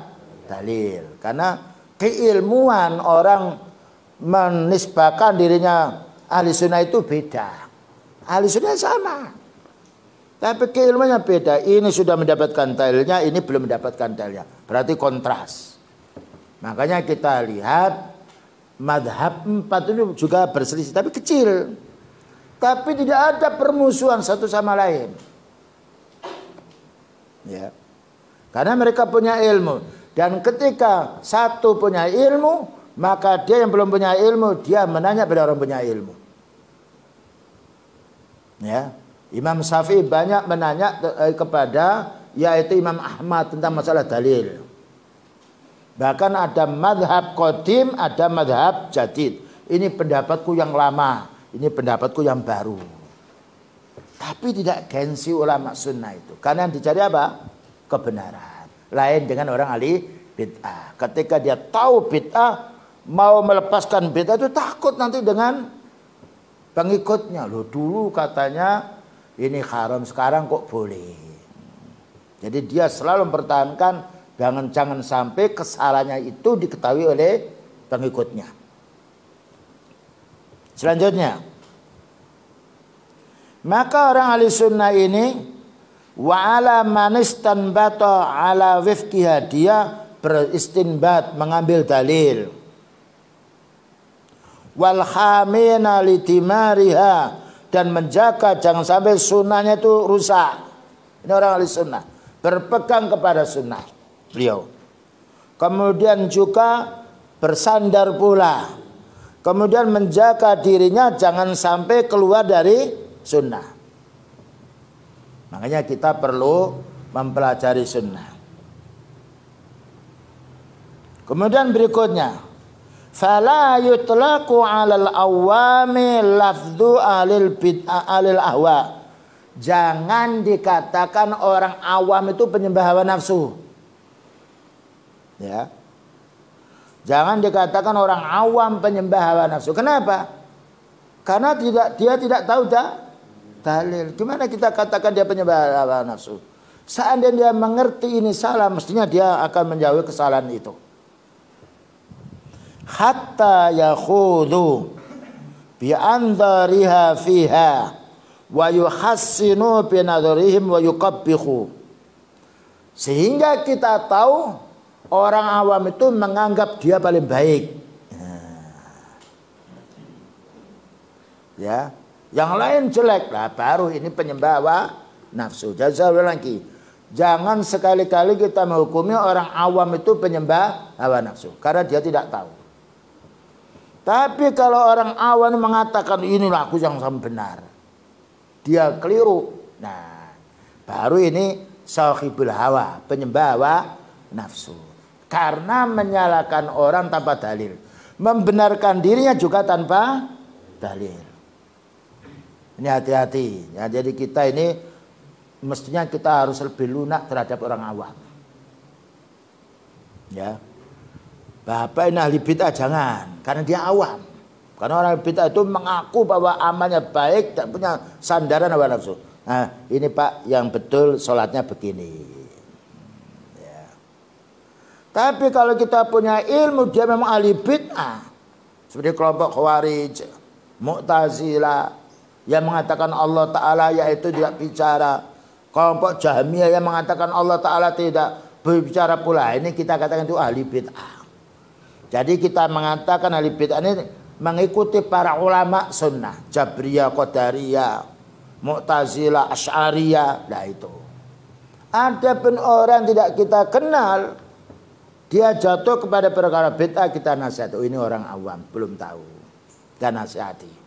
S1: dalil. Karena keilmuan orang menisbahkan dirinya ahli sunnah itu beda. Ahli sunnah sama, tapi keilmuannya beda. Ini sudah mendapatkan dalilnya, ini belum mendapatkan dalilnya. Berarti kontras. Makanya kita lihat madhab 4 itu juga berselisih, tapi kecil. Tapi tidak ada permusuhan satu sama lain. Ya. Karena mereka punya ilmu. Dan ketika satu punya ilmu, maka dia yang belum punya ilmu, dia menanya pada orang punya ilmu. Ya. Imam Syafi'i banyak menanya kepada yaitu Imam Ahmad tentang masalah dalil. Bahkan ada madhab qadim, ada madhab jadid. Ini pendapatku yang lama, ini pendapatku yang baru. Tapi tidak gengsi ulama sunnah itu. Karena yang dicari apa? Kebenaran. Lain dengan orang ahli bid'ah. Ketika dia tahu bid'ah, mau melepaskan bid'ah itu takut nanti dengan pengikutnya. Loh dulu katanya ini haram, sekarang kok boleh. Jadi dia selalu mempertahankan jangan sampai kesalahannya itu diketahui oleh pengikutnya. Selanjutnya, maka orang ahli sunnah ini wa ala manistan bata ala wifqiha, dia beristinbat, mengambil dalil. Wal khamina litimariha, dan menjaga jangan sampai sunnahnya itu rusak. Ini orang ahli sunnah, berpegang kepada sunnah beliau. Kemudian juga bersandar pula. Kemudian menjaga dirinya jangan sampai keluar dari sunnah. Makanya kita perlu mempelajari sunnah. Kemudian berikutnya, fala yutlaqu 'alal awami lafdhu alil bid'ah alil ahwa. Jangan dikatakan orang awam itu penyembah hawa nafsu. Ya. Jangan dikatakan orang awam penyembah hawa nafsu. Kenapa? Karena dia tidak tahu dalil. Gimana kita katakan dia penyembah hawa nafsu? Seandainya dia mengerti ini salah, mestinya dia akan menjauhi kesalahan itu. Hatta yakhudu bi andhariha fiha wa yuhassinu bi nadharihim wa yuqabbihu, sehingga kita tahu orang awam itu menganggap dia paling baik. Ya, yang lain jelek lah, baru ini penyembah hawa nafsu. Jazawil lagi, jangan sekali-kali kita menghukumi orang awam itu penyembah hawa nafsu karena dia tidak tahu. Tapi kalau orang awam mengatakan inilah aku yang benar, dia keliru. Nah, baru ini sahibul hawa, penyembah hawa nafsu. Karena menyalahkan orang tanpa dalil, membenarkan dirinya juga tanpa dalil. Ini hati-hati. Ya, jadi kita ini mestinya kita harus lebih lunak terhadap orang awam. Ya. Bapak ini ahli bid'ah jangan, karena dia awam. Karena orang bid'ah itu mengaku bahwa amalnya baik, dan punya sandaran hawa nafsu. Nah, ini Pak yang betul sholatnya begini. Ya. Tapi kalau kita punya ilmu, dia memang ahli bid'ah. Seperti kelompok Khawarij, Mu'tazilah, yang mengatakan Allah Ta'ala yaitu tidak bicara. Kelompok Jahmiyah yang mengatakan Allah Ta'ala tidak berbicara pula. Ini kita katakan itu ahli bid'ah. Jadi kita mengatakan ahli bid'ah ini mengikuti para ulama sunnah, Jabriyah, Qadariyah, Mu'tazilah, Asy'ariyah. Nah itu. Adapun orang tidak kita kenal, dia jatuh kepada perkara bid'ah, kita nasihat. Oh, ini orang awam, belum tahu. Kita nasihati.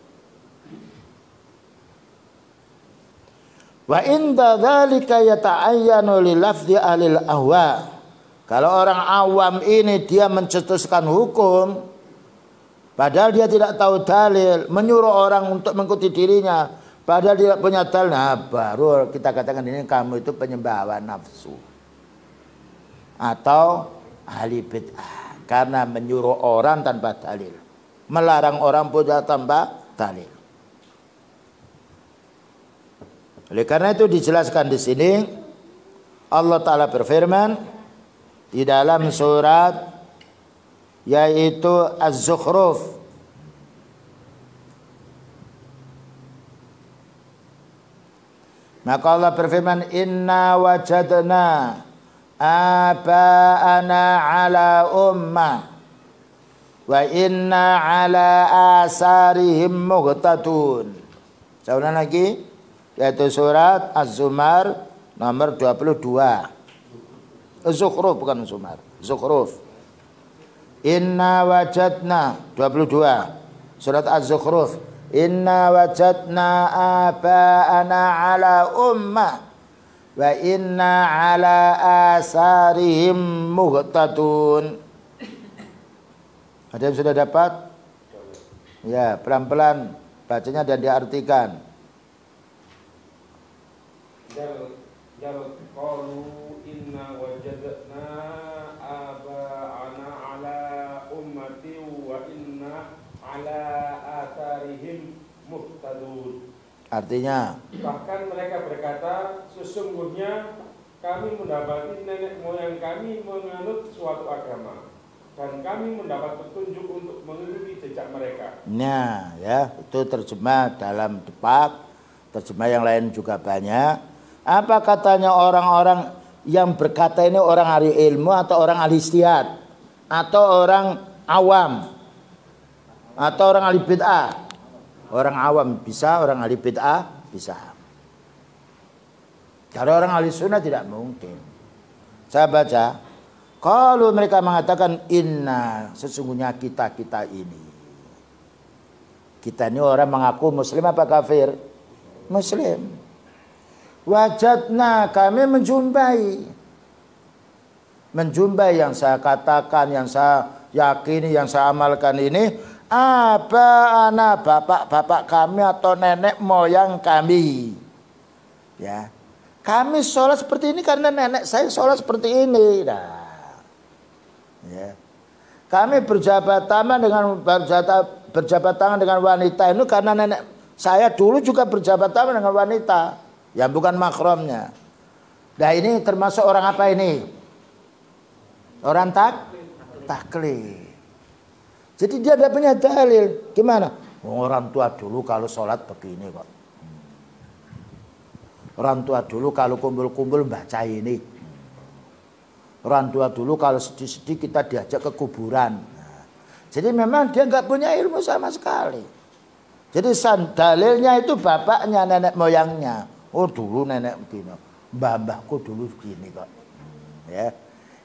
S1: Wa inda dzalika yata'ayyanu li lafzi alil ahwa. Kalau orang awam ini dia mencetuskan hukum, padahal dia tidak tahu dalil, menyuruh orang untuk mengikuti dirinya, padahal dia tidak punya dalil, nah baru kita katakan ini kamu itu penyembah hawa nafsu atau ahli bid'ah, karena menyuruh orang tanpa dalil, melarang orang pun tanpa dalil. Oleh karena itu dijelaskan di sini Allah Ta'ala berfirman di dalam surat yaitu Az-Zukhruf, maka Allah berfirman inna wajadna aba'ana ala ummah wa inna ala asarihim muqtadun. Saya lagi, yaitu surat Az-Zumar nomor 22. Zukhruf bukan Zumar, Zukhruf. Inna wajadna 22. Surat Az-Zukhruf. Inna wajadna aba'ana ala ummah wa inna ala asarihim muqtadun. Ada yang sudah dapat? Ya, pelan-pelan bacanya dan diartikan.
S2: Qalu inna wajadna aba'ana ala ummati wa ala atharihim muhtadun.
S1: Artinya,
S2: bahkan mereka berkata, sesungguhnya kami mendapati nenek moyang kami menganut suatu agama dan kami mendapat petunjuk untuk mengikuti jejak mereka.
S1: nah ya, itu terjemah dalam Depak, terjemah yang lain juga banyak. Apa katanya orang-orang yang berkata ini orang ahli ilmu atau orang ahli ijtihad atau orang awam atau orang ahli bid'ah? Orang awam bisa, orang ahli bid'ah bisa. Kalau orang ahli sunnah tidak mungkin. Saya baca, kalau mereka mengatakan inna, sesungguhnya kita ini. Kita ini orang mengaku muslim apa kafir? Muslim. Wajadna, kami menjumpai yang saya katakan, yang saya yakini, yang saya amalkan ini, apa anak bapak-bapak kami atau nenek moyang kami. Ya, kami sholat seperti ini karena nenek saya sholat seperti ini. Nah, ya. Kami berjabat tangan dengan wanita itu karena nenek saya dulu juga berjabat tangan dengan wanita yang bukan mahramnya. Nah, ini termasuk orang apa ini? Orang taklid. Jadi dia ada punya dalil. Gimana? Orang tua dulu kalau sholat begini kok. Orang tua dulu kalau kumpul-kumpul baca ini. Orang tua dulu kalau sedih-sedih kita diajak ke kuburan. Jadi memang dia nggak punya ilmu sama sekali. Jadi dalilnya itu bapaknya, nenek moyangnya. Oh dulu nenek begini. Mbah-mbahku dulu begini kok. Ya.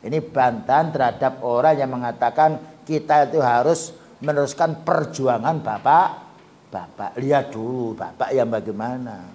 S1: Ini bantahan terhadap orang yang mengatakan kita itu harus meneruskan perjuangan bapak. Lihat dulu bapak yang bagaimana.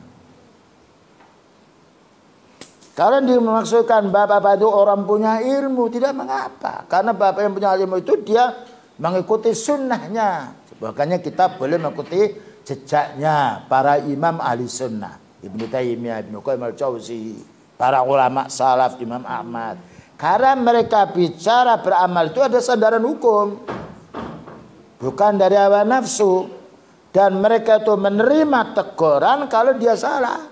S1: Kalau dimaksudkan bapak itu orang punya ilmu, tidak mengapa. Karena bapak yang punya ilmu itu dia mengikuti sunnahnya. Makanya kita boleh mengikuti jejaknya para imam ahli sunnah. Ibnu Taimiyah, Ibnu Qayyim al-Jauzi, para ulama salaf, Imam Ahmad. Karena mereka bicara beramal itu ada sandaran hukum. Bukan dari hawa nafsu. Dan mereka itu menerima teguran kalau dia salah.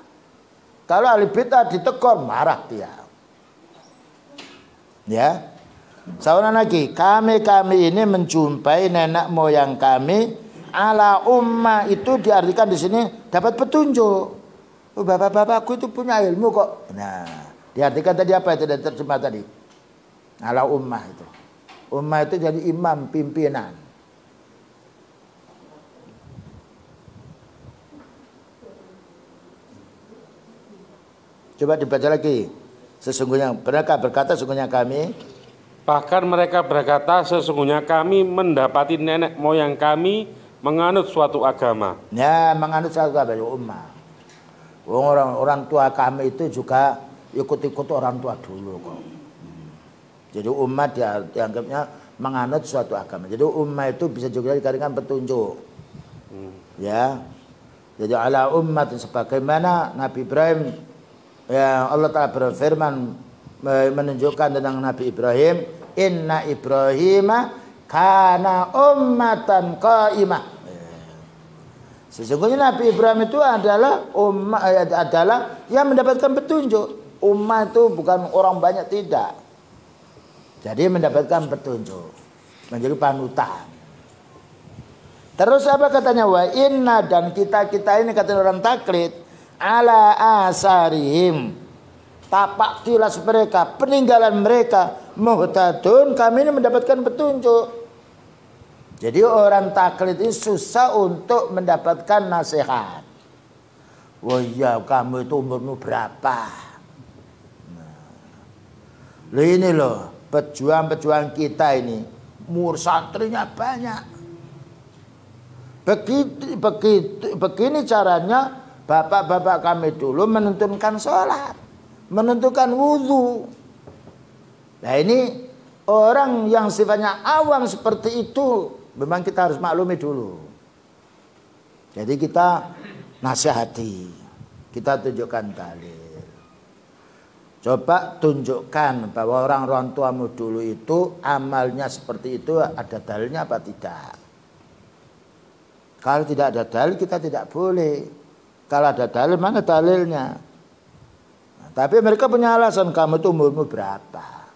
S1: Kalau ahli bid'ah ditegur, marah dia. Ya. Seorang lagi, kami ini menjumpai nenek moyang kami ala ummah, itu diartikan di sini dapat petunjuk. Oh, bapak-bapakku itu punya ilmu kok. Nah, diartikan tadi apa itu dari terjemah tadi? Ala ummah itu. Ummah itu jadi imam, pimpinan. Coba dibaca lagi. Sesungguhnya mereka berkata sesungguhnya kami.
S2: Bahkan mereka berkata sesungguhnya kami mendapati nenek moyang kami menganut suatu agama.
S1: Ya, menganut suatu agama ummah. Orang tua kami itu juga ikut-ikut orang tua dulu kok. Jadi umat dianggapnya menganut suatu agama. Jadi umat itu bisa juga dikatakan petunjuk. Ya. Jadi ala umat sebagaimana Nabi Ibrahim, ya Allah Ta'ala berfirman menunjukkan tentang Nabi Ibrahim, inna Ibrahima kana ummatan qaimah. Sesungguhnya Nabi Ibrahim itu adalah adalah yang mendapatkan petunjuk. Ummah itu bukan orang banyak, tidak. Jadi mendapatkan petunjuk, menjadi panutan. Terus apa katanya? Wa inna, dan kita ini kata orang taklid, ala asarihim, tapak tilas mereka, peninggalan mereka, muhtadun, kami ini mendapatkan petunjuk. Jadi orang taklid ini susah untuk mendapatkan nasihat. Wah iya, kamu itu umurmu berapa? Nah, ini loh pejuang-pejuang kita ini, santrinya banyak. Begini caranya bapak-bapak kami dulu menentukan sholat, menentukan wudhu. Nah ini orang yang sifatnya awam seperti itu, memang kita harus maklumi dulu. Jadi kita nasihati, kita tunjukkan dalil. Coba tunjukkan bahwa orang tuamu dulu itu amalnya seperti itu, ada dalilnya apa tidak? Kalau tidak ada dalil kita tidak boleh. Kalau ada dalil mana dalilnya? Nah, tapi mereka punya alasan, kamu tuh umurmu berapa?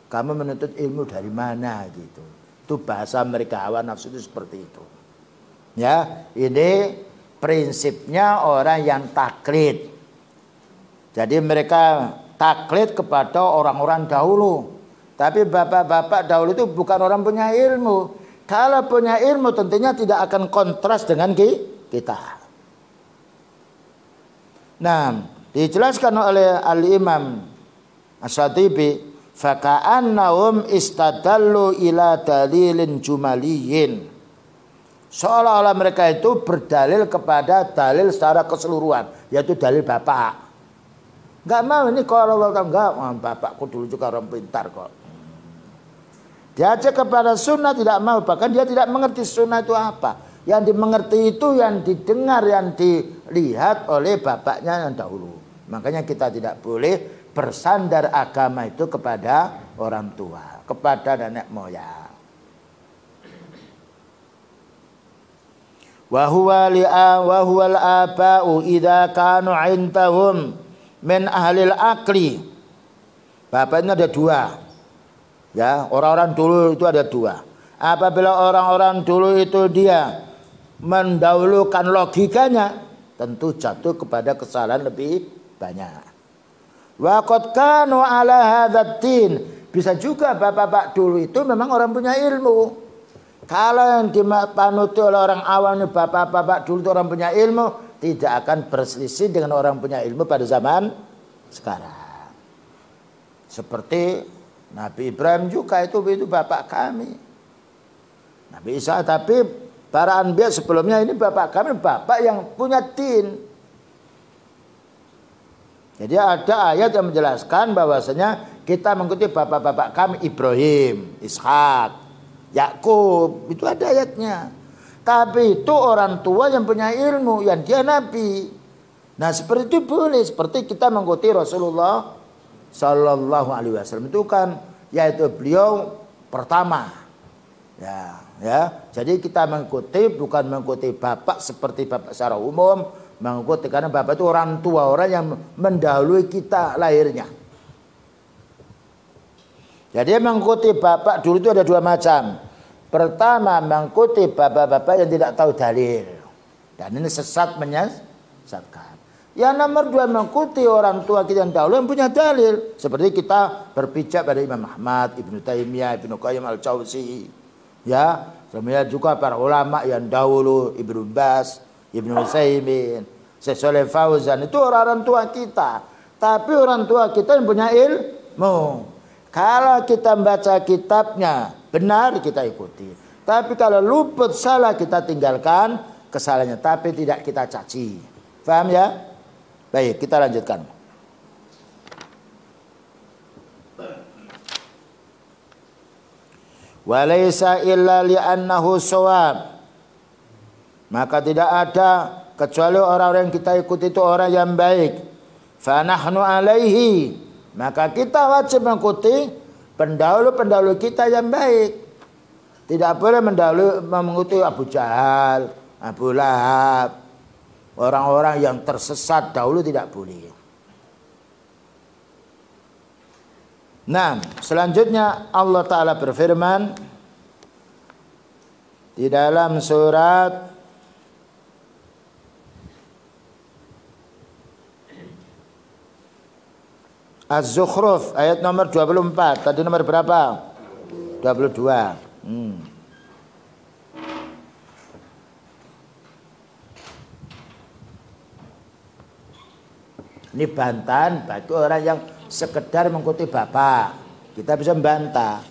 S1: Kamu menuntut ilmu dari mana gitu. Itu bahasa mereka, hawa nafsu itu seperti itu. Ya, ini prinsipnya orang yang taklid. Jadi mereka taklid kepada orang-orang dahulu. Tapi bapak-bapak dahulu itu bukan orang punya ilmu. Kalau punya ilmu tentunya tidak akan kontras dengan kita. Nah, dijelaskan oleh Al-Imam Asy-Syatibi, faka'annahum istadallu ila dalilin jumaliyin. Seolah-olah mereka itu berdalil kepada dalil secara keseluruhan, yaitu dalil bapak. Enggak mau ini kalau enggak, bapakku dulu juga orang pintar kok. Diajak kepada sunnah tidak mau, bahkan dia tidak mengerti sunnah itu apa. Yang dimengerti itu yang didengar, yang dilihat oleh bapaknya yang dahulu. Makanya kita tidak boleh bersandar agama itu kepada orang tua, kepada nenek moyang. Wa huwal aba'u idza kanu 'indahum min ahlil akli. Bapaknya ada dua. Ya, orang-orang dulu itu ada dua. Apabila orang-orang dulu itu dia mendahulukan logikanya, tentu jatuh kepada kesalahan lebih banyak. Wa qad kanu ala hadzal din. Bisa juga bapak-bapak dulu itu memang orang punya ilmu. Kalau yang dipanuti oleh orang awam ini bapak-bapak dulu itu orang punya ilmu, tidak akan berselisih dengan orang punya ilmu pada zaman sekarang. Seperti Nabi Ibrahim juga itu bapak kami. Nabi Isa, tapi para anbiya sebelumnya ini bapak kami, bapak yang punya din. Jadi ada ayat yang menjelaskan bahwasanya kita mengikuti bapak-bapak kami Ibrahim, Ishak, Yakub, itu ada ayatnya. Tapi itu orang tua yang punya ilmu, yang dia nabi. Nah seperti itu boleh, seperti kita mengikuti Rasulullah Sallallahu Alaihi Wasallam itu kan, yaitu beliau pertama. Ya. Jadi kita mengikuti bukan mengikuti bapak seperti bapak secara umum, mengikuti karena bapak itu orang tua, orang yang mendahului kita lahirnya. Jadi mengikuti bapak dulu itu ada dua macam. Pertama mengikuti bapak-bapak yang tidak tahu dalil, dan ini sesat menyesatkan. Yang nomor dua mengikuti orang tua kita yang dahulu yang punya dalil. Seperti kita berpijak pada Imam Ahmad, Ibnu Taimiyah, Ibnu Qayyim Al-Jauzi. Ya, kemudian juga para ulama yang dahulu, Ibnu Baz, Ibnu Utsaimin, Syekh Shalih Fauzan, itu orang tua kita. Tapi orang tua kita yang punya ilmu. Kalau kita membaca kitabnya benar kita ikuti. Tapi kalau luput salah kita tinggalkan kesalahannya, tapi tidak kita caci. Paham ya? Baik, kita lanjutkan. Walaysa illa li'annahu shawab. Maka tidak ada kecuali orang-orang yang kita ikuti itu orang yang baik. Fa nahnu alaihi. Maka kita wajib mengikuti pendahulu-pendahulu kita yang baik. Tidak boleh mengikuti Abu Jahal, Abu Lahab. Orang-orang yang tersesat dahulu tidak boleh. Nah, selanjutnya Allah Ta'ala berfirman di dalam surat Az-Zukhruf ayat nomor 24. Tadi nomor berapa? 22. Ini bantahan bagi orang yang sekedar mengikuti bapak. Kita bisa membantah.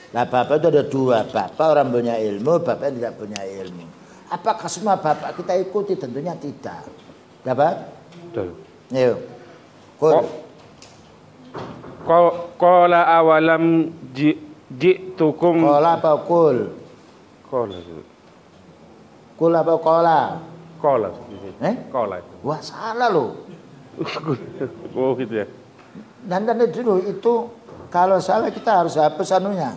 S1: Nah bapak itu ada dua. Bapak orang punya ilmu, bapak yang tidak punya ilmu. Apakah semua bapak kita ikuti? Tentunya tidak. Dapat?
S2: Betul.
S1: Yuk. Kul.
S2: Qala awalam ji'tukum.
S1: Qala apa kul?
S2: Qala.
S1: Kul apa qala?
S2: Qala. Qala.
S1: Wah salah loh.
S2: Oh gitu ya.
S1: Dan dulu itu kalau salah kita harus hapus anunya.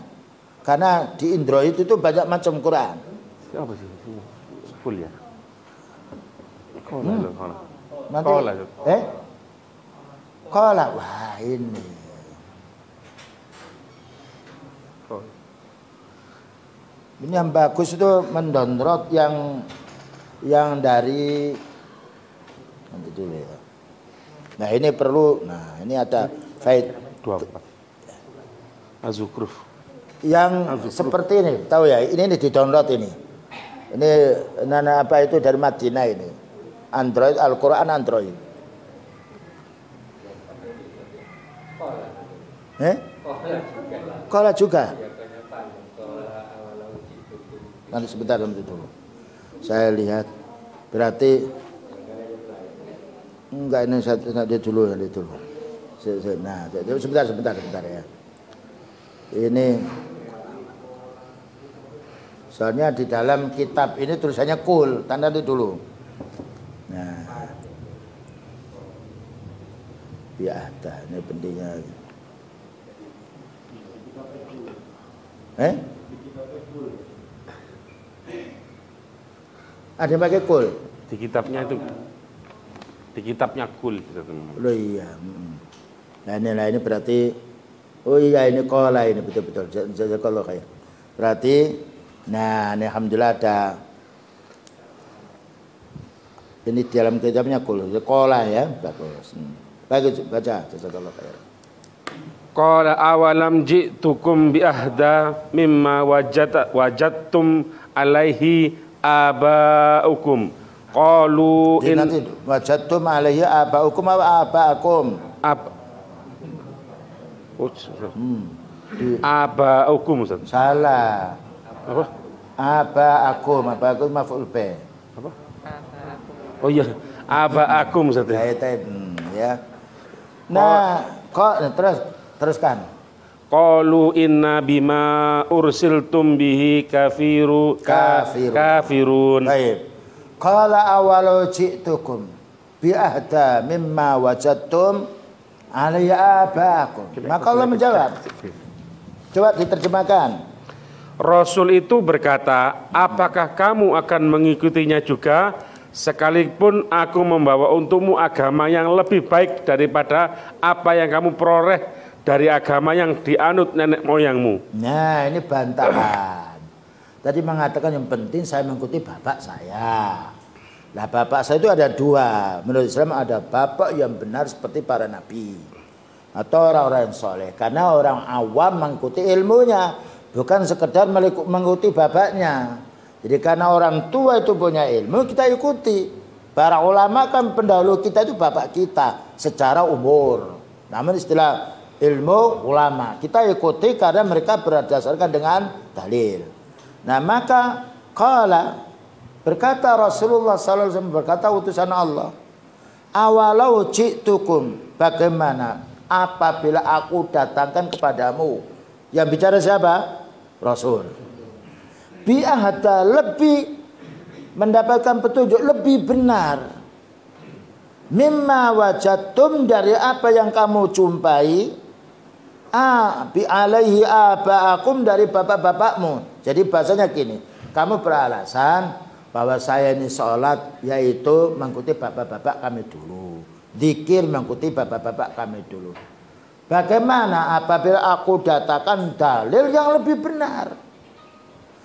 S1: Karena di Android itu banyak macam Quran.
S2: Apa sih?
S3: Kul ya. Kola.
S1: Nanti,
S3: Kola.
S1: Kola. Wah ini. Ini yang bagus itu mendownload yang dari nanti dulu ya. Nah ini perlu. Nah ini ada faid
S3: 24. Az-Zukhruf.
S1: Yang seperti ini, tahu ya? Ini di download ini. Ini nana apa itu dari Madinah ini. Android, Al-Quran Android. Kola juga. Nanti sebentar dulu. Saya lihat. Berarti enggak ini saya dulu. Nah, sebentar ya. Ini soalnya di dalam kitab ini tulisannya kul, tanda dulu. Nah, biada ini pentingnya. Ada yang pakai kul?
S3: Di kitabnya itu, di kitabnya kul.
S1: Loh iya. Nah ini berarti, oh iya ini kola ini betul-betul. Kalau kayak berarti, nah ini alhamdulillah ada. Ini di dalam kitabnya kul, kola ya, bagus. Bagus baca, jazakallahu khairan.
S3: Qala awalam ji'tukum bi ahda mimma wajadtum alaihi abaukum. Qalu in
S1: nanti wajadtum alaihi abaukum wa abaakum.
S3: Abaukum Ustaz.
S1: Salah.
S3: Apa?
S1: Abaakum maf'ul bih.
S3: Apa? Oh iya, abaakum Ustaz.
S1: Ya. Nah, kok teruskan.
S3: Qalu inna bima ursiltum bihi kafirun.
S1: Baik. Qala awalau ji'tukum bi ahda mimma wajadtum alayya abaakum. Maka Allah menjawab. Coba diterjemahkan.
S3: Rasul itu berkata, apakah kamu akan mengikutinya juga sekalipun aku membawa untukmu agama yang lebih baik daripada apa yang kamu peroleh dari agama yang dianut nenek moyangmu.
S1: Nah ini bantahan. Tadi mengatakan yang penting saya mengikuti bapak saya. Nah bapak saya itu ada dua. Menurut Islam ada bapak yang benar seperti para nabi atau orang-orang yang soleh. Karena orang awam mengikuti ilmunya, bukan sekedar mengikuti bapaknya. Jadi karena orang tua itu punya ilmu, kita ikuti. Para ulama kan pendahulu kita itu bapak kita secara umur. Namun istilah ilmu ulama kita ikuti karena mereka berdasarkan dengan dalil. Nah maka qala berkata Rasulullah sallallahu alaihi wasallam, berkata utusan Allah, awalau ji'tukum, bagaimana apabila aku datangkan kepadamu. Yang bicara siapa? Rasul. Bi'ahda, lebih mendapatkan petunjuk, lebih benar. Mimma wajadtum, dari apa yang kamu jumpai. Bi alaihi abaakum, dari bapak-bapakmu. Jadi bahasanya gini, kamu beralasan bahwa saya ini sholat yaitu mengikuti bapak-bapak kami dulu, zikir mengikuti bapak-bapak kami dulu. Bagaimana apabila aku datangkan dalil yang lebih benar?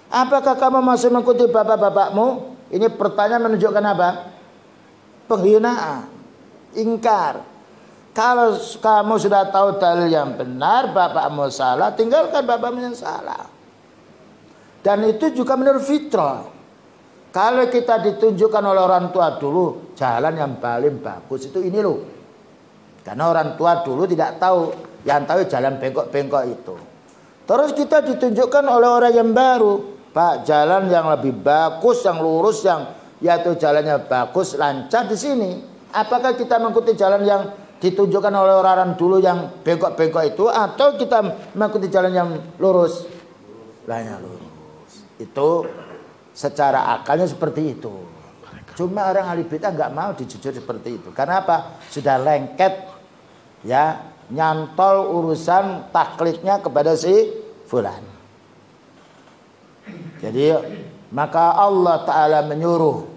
S1: Apakah kamu masih mengikuti bapak-bapakmu? Ini pertanyaan menunjukkan apa? Penghinaan, ingkar. Kalau kamu sudah tahu dalil yang benar, bapakmu salah, tinggalkan bapakmu yang salah. Dan itu juga menurut fitrah. Kalau kita ditunjukkan oleh orang tua dulu, jalan yang paling bagus itu ini loh. Karena orang tua dulu tidak tahu, yang tahu jalan bengkok-bengkok itu. Terus kita ditunjukkan oleh orang yang baru, Pak, jalan yang lebih bagus, yang lurus, yang yaitu jalannya bagus, lancar di sini. Apakah kita mengikuti jalan yang ditunjukkan oleh orang-orang dulu yang bengkok-bengkok itu, atau kita mengikuti jalan yang lurus? Lainnya lurus. Itu secara akalnya seperti itu. Cuma orang ahli bid'ah nggak mau dijujur seperti itu. Karena apa? Sudah lengket, ya, nyantol urusan taklidnya kepada si fulan. Jadi Maka Allah Ta'ala menyuruh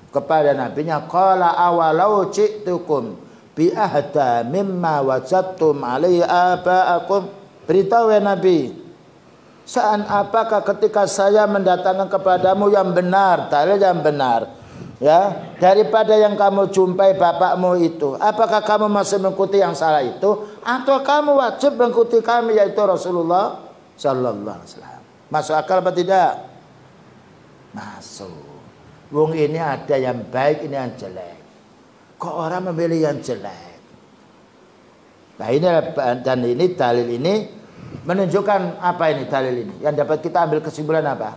S1: kepada nabinya, qala awalau ji'tukum bi ahda mimma wajadtum alaihi aba'akum. Beritahu ya Nabi, apakah ketika saya mendatangkan kepadamu yang benar, dalil yang benar, ya, daripada yang kamu jumpai bapakmu itu, apakah kamu masih mengikuti yang salah itu, atau kamu wajib mengikuti kami, yaitu Rasulullah Sallallahu Alaihi Wasallam? Masuk akal apa tidak? Masuk. Wong ini ada yang baik, ini yang jelek. Kok orang memilih yang jelek? Nah ini, dan ini dalil ini menunjukkan apa ini dalil ini? Yang dapat kita ambil kesimpulan apa?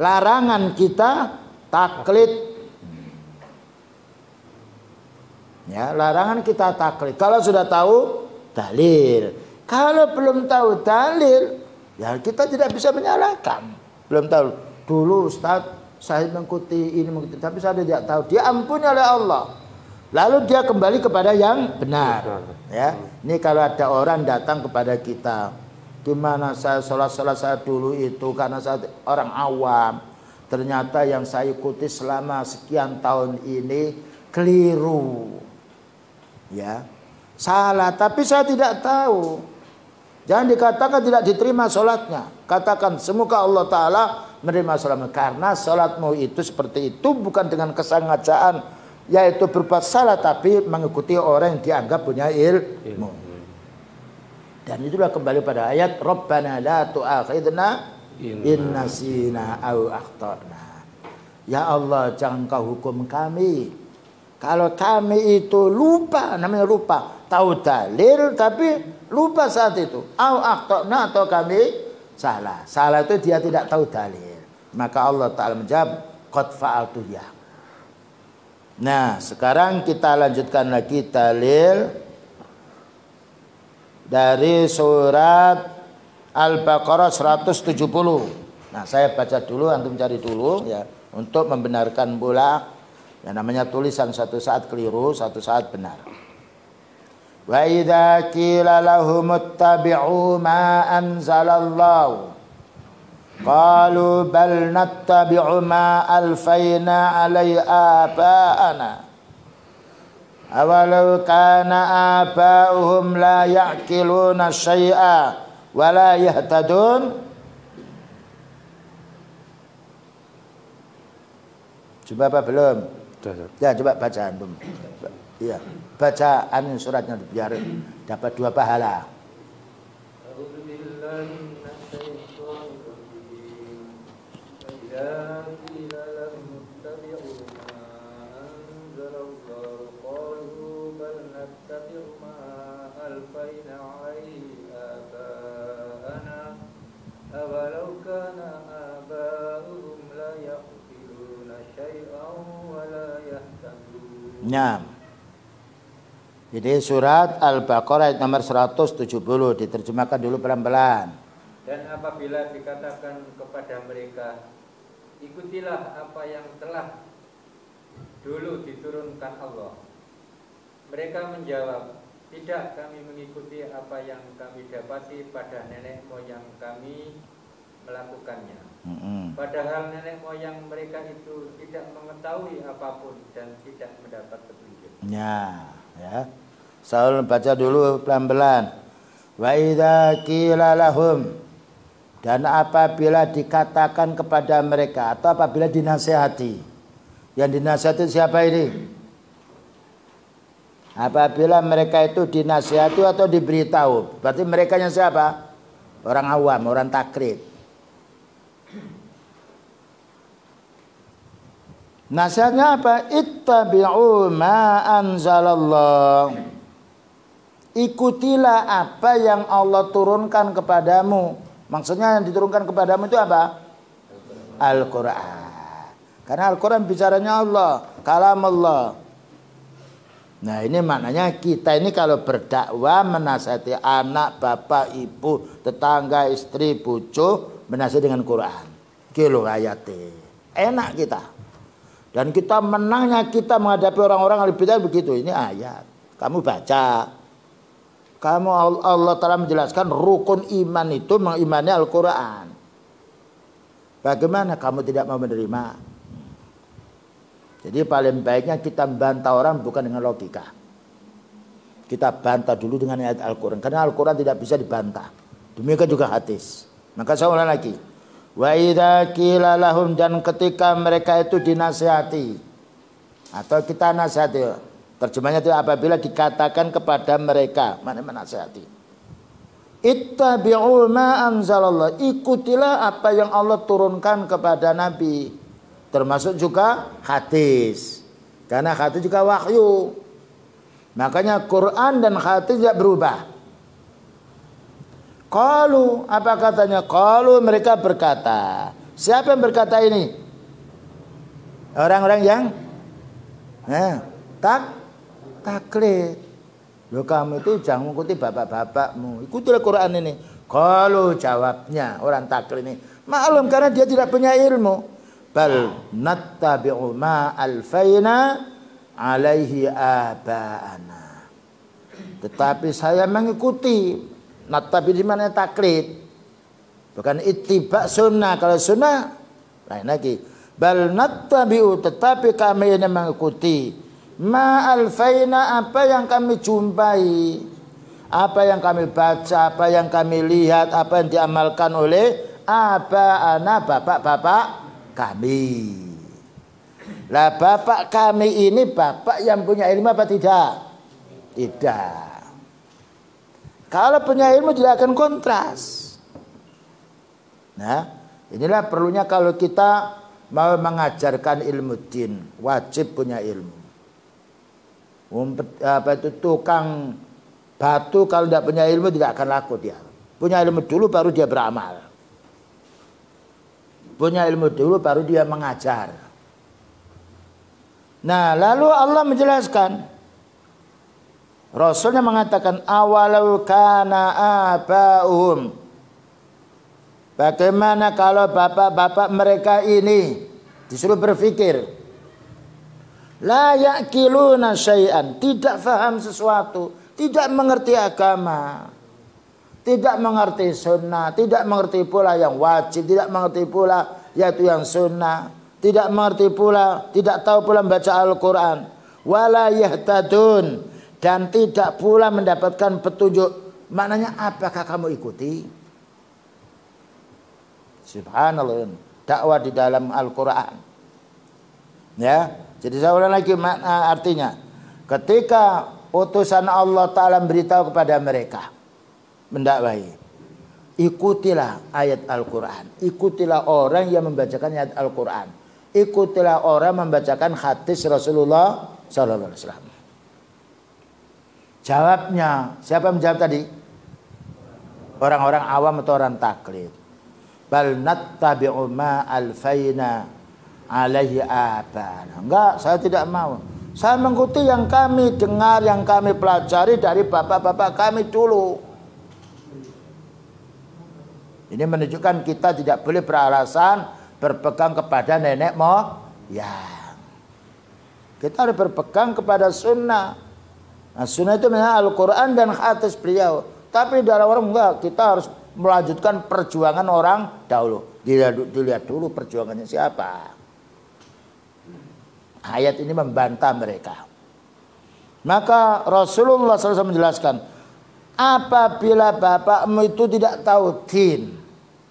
S1: Larangan kita taklid. Ya, larangan kita taklid. Kalau sudah tahu dalil. Kalau belum tahu dalil, ya kita tidak bisa menyalahkan. Belum tahu. Dulu Ustaz, saya mengikuti ini, mengikuti, tapi saya tidak tahu. Diampuni oleh Allah. Lalu dia kembali kepada yang benar. Ya, ini kalau ada orang datang kepada kita, gimana saya sholat saya dulu itu karena saya orang awam. Ternyata yang saya ikuti selama sekian tahun ini keliru. Ya, salah. Tapi saya tidak tahu. Jangan dikatakan tidak diterima sholatnya. Katakan semoga Allah Ta'ala menerima sholatmu. Karena sholatmu itu seperti itu bukan dengan kesengajaan, yaitu berbuat salah, tapi mengikuti orang yang dianggap punya ilmu. Dan itulah kembali pada ayat Rabbana la tu'akhidna in nasina au akhtana. Ya Allah, jangan kau hukum kami kalau kami itu lupa, namanya lupa. Tahu dalil tapi lupa saat itu. Au akhtana, atau kami salah. Salah itu dia tidak tahu dalil. Maka Allah Ta'ala menjawab, qad fa'altu ya. Nah, sekarang kita lanjutkan lagi dalil dari surat Al-Baqarah 170. Nah, saya baca dulu, antum cari dulu ya, untuk membenarkan pula. Yang namanya tulisan satu saat keliru, satu saat benar. Wa idza qila lahum ittabi'u ma anzalallahu qalu bal nattabi'u ma alfayna alai aba'ana awalau kana aba'uhum la ya'qiluna syai'a wa la yahtadun. Coba apa belum? Ya, coba baca antum. Iya, baca suratnya biar dapat 2 pahala. Nah, jadi surat Al-Baqarah ayat nomor 170 diterjemahkan dulu pelan-pelan.
S4: Dan apabila dikatakan kepada mereka, ikutilah apa yang telah dulu diturunkan Allah, mereka menjawab, tidak, kami mengikuti apa yang kami dapati pada nenek moyang kami melakukannya. Padahal nenek moyang mereka itu tidak mengetahui apapun dan tidak mendapat petunjuk.
S1: Ya. Saul baca dulu pelan-pelan. Wa idza qila lahum, dan apabila dikatakan kepada mereka atau apabila dinasihati. Yang dinasihati siapa ini? Apabila mereka itu dinasihati atau diberitahu, berarti mereka yang siapa? Orang awam, orang taklid. Nasihatnya apa? Ittabi'u ma anzalallah. Ikutilah apa yang Allah turunkan kepadamu. Maksudnya yang diturunkan kepadamu itu apa? Al-Quran. Karena Al-Quran bicaranya Allah, kalam Allah. Nah, ini maknanya kita ini kalau berdakwah, menasihati anak, bapak, ibu, tetangga, istri, bojo, menasihati dengan Quran. Kilo ayatnya. Enak kita. Dan kita menangnya kita menghadapi orang-orang yang bidah begitu. Ini ayat. Kamu baca. Kamu Allah Ta'ala menjelaskan rukun iman itu mengimani Al-Quran. Bagaimana kamu tidak mau menerima? Jadi paling baiknya kita membantah orang bukan dengan logika. Kita bantah dulu dengan ayat Al-Quran. Karena Al-Quran tidak bisa dibantah. Demikian juga hadis. Maka saya ulang lagi. Wa idza qila lahum, dan ketika mereka itu dinasihati. Atau kita nasihati. Terjemahnya itu apabila dikatakan kepada mereka. Mana menasihati. Ittabi'u ma anzalallah. Ikutilah apa yang Allah turunkan kepada Nabi. Termasuk juga hadis. Karena hadis juga wahyu. Makanya Quran dan hadis tidak berubah. Qalu, apa katanya? Qalu, mereka berkata. Siapa yang berkata ini? Orang-orang yang taklid. Loh, kamu itu jangan mengikuti bapak-bapakmu. Ikutilah Quran ini. Qalu, jawabnya orang taklid ini. Maklum karena dia tidak punya ilmu. Bal nattabi'u ma alfaina alaihi aba'ana. Tetapi saya mengikuti. Nattabi di mana taklid. Bukan ittiba sunnah. Kalau sunnah lain lagi. Bal nattabi'u, tetapi kami ini mengikuti ma alfaina, apa yang kami jumpai, apa yang kami baca, apa yang kami lihat, apa yang diamalkan oleh aba'ana, bapak-bapak kami. Lah bapak kami ini bapak yang punya ilmu apa tidak? Tidak. Kalau punya ilmu tidak akan kontras. Nah, inilah perlunya kalau kita mau mengajarkan ilmu din, wajib punya ilmu. Tukang batu kalau tidak punya ilmu tidak akan laku dia. Punya ilmu dulu baru dia beramal. Punya ilmu dulu baru dia mengajar. Nah, lalu Allah menjelaskan. Rasulnya mengatakan awalau kana aba'uhum. Bagaimana kalau bapak-bapak mereka ini disuruh berpikir. La ya'kiluna syai'an, tidak faham sesuatu, tidak mengerti agama, tidak mengerti sunnah, tidak mengerti pula yang wajib, tidak mengerti pula yaitu yang sunnah, tidak mengerti pula, tidak tahu pula membaca Al-Quran, wala yahtadun, dan tidak pula mendapatkan petunjuk. Maknanya apakah kamu ikuti? Subhanallah, dakwah di dalam Al-Quran. Ya, jadi saya ulang lagi makna artinya. Ketika utusan Allah Ta'ala beritahu kepada mereka mendakwahi, ikutilah ayat Al-Quran, ikutilah orang yang membacakan ayat Al-Quran, ikutilah orang membacakan hadis Rasulullah Sallallahu Alaihi Wasallam. Jawabnya, siapa yang menjawab tadi? Orang-orang awam atau orang taklid. Bal nattabi'u ma alfaina alaihi abana. Enggak, saya tidak mau. Saya mengikuti yang kami dengar, yang kami pelajari dari bapak-bapak kami dulu. Ini menunjukkan kita tidak boleh beralasan berpegang kepada nenek moyang. Kita harus berpegang kepada sunnah. Nah, sunnah itu memang Al-Quran dan hadis beliau. Tapi dalam orang enggak, kita harus melanjutkan perjuangan orang dahulu. Dilihat dulu perjuangannya siapa. Ayat ini membantah mereka. Maka Rasulullah SAW menjelaskan, apabila bapakmu itu tidak tahu din,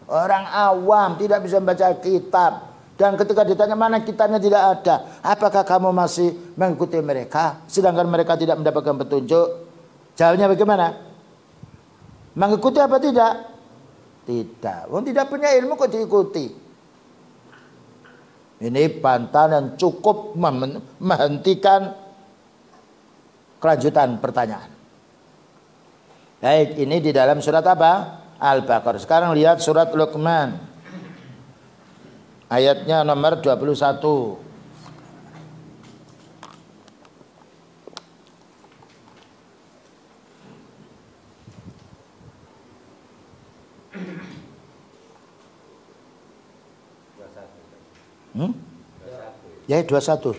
S1: orang awam tidak bisa membaca kitab, dan ketika ditanya mana kitabnya tidak ada, apakah kamu masih mengikuti mereka sedangkan mereka tidak mendapatkan petunjuk? Jawabnya bagaimana? Mengikuti apa tidak? Tidak. Orang tidak punya ilmu kok diikuti. Ini bantahan yang cukup menghentikan kelanjutan pertanyaan. Baik, ini di dalam surat apa? Al-Baqarah. Sekarang lihat surat Luqman. Ayatnya nomor 21. Ya 21.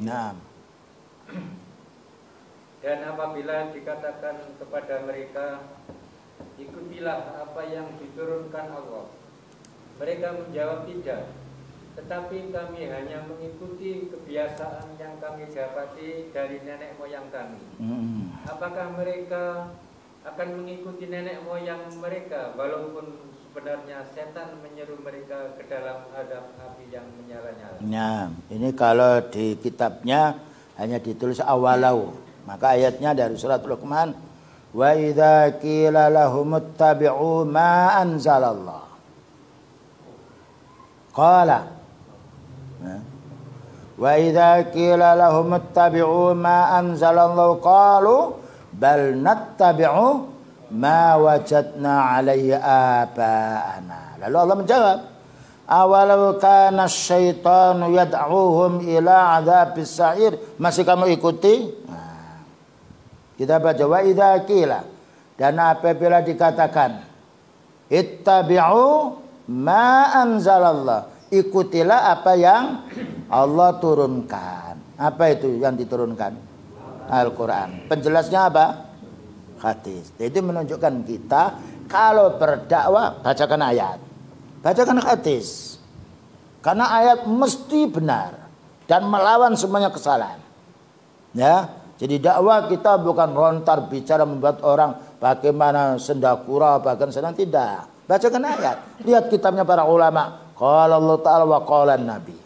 S1: Nah.
S4: Dan apabila dikatakan kepada mereka, ikutilah apa yang diturunkan Allah, mereka menjawab tidak, tetapi kami hanya mengikuti kebiasaan yang kami dapati dari nenek moyang kami. Apakah mereka akan mengikuti nenek moyang mereka walaupun sebenarnya setan menyeru mereka ke dalam azab api yang menyala-nyala?
S1: Nah, ini kalau di kitabnya hanya ditulis awalau, maka ayatnya dari surat Luqman, wa idza qila lahum ittabi'u ma anzalallah qala, wa idza qila lahum ittabi'u ma anzalallahu qalu bal nattabi'u ma wajadna alaihi aba'ana. Lalu Allah menjawab, awalau kana syaitanu yad'uhum ila adzabis sa'ir, masih kamu ikuti? Nah, kita baca wa idza qila, dan apabila dikatakan ittabi'u ma anzalallah, ikutilah apa yang Allah turunkan. Apa itu yang diturunkan? Al-Quran. Penjelasnya apa? Hadis. Jadi menunjukkan kita kalau berdakwah bacakan ayat, bacakan hadis, karena ayat mesti benar dan melawan semuanya kesalahan. Ya, jadi dakwah kita bukan lontar bicara membuat orang bagaimana sendakura, bahkan sedang tidak. Bacakan ayat, lihat kitabnya para ulama. Qala Allah Ta'ala wa qala Nabi.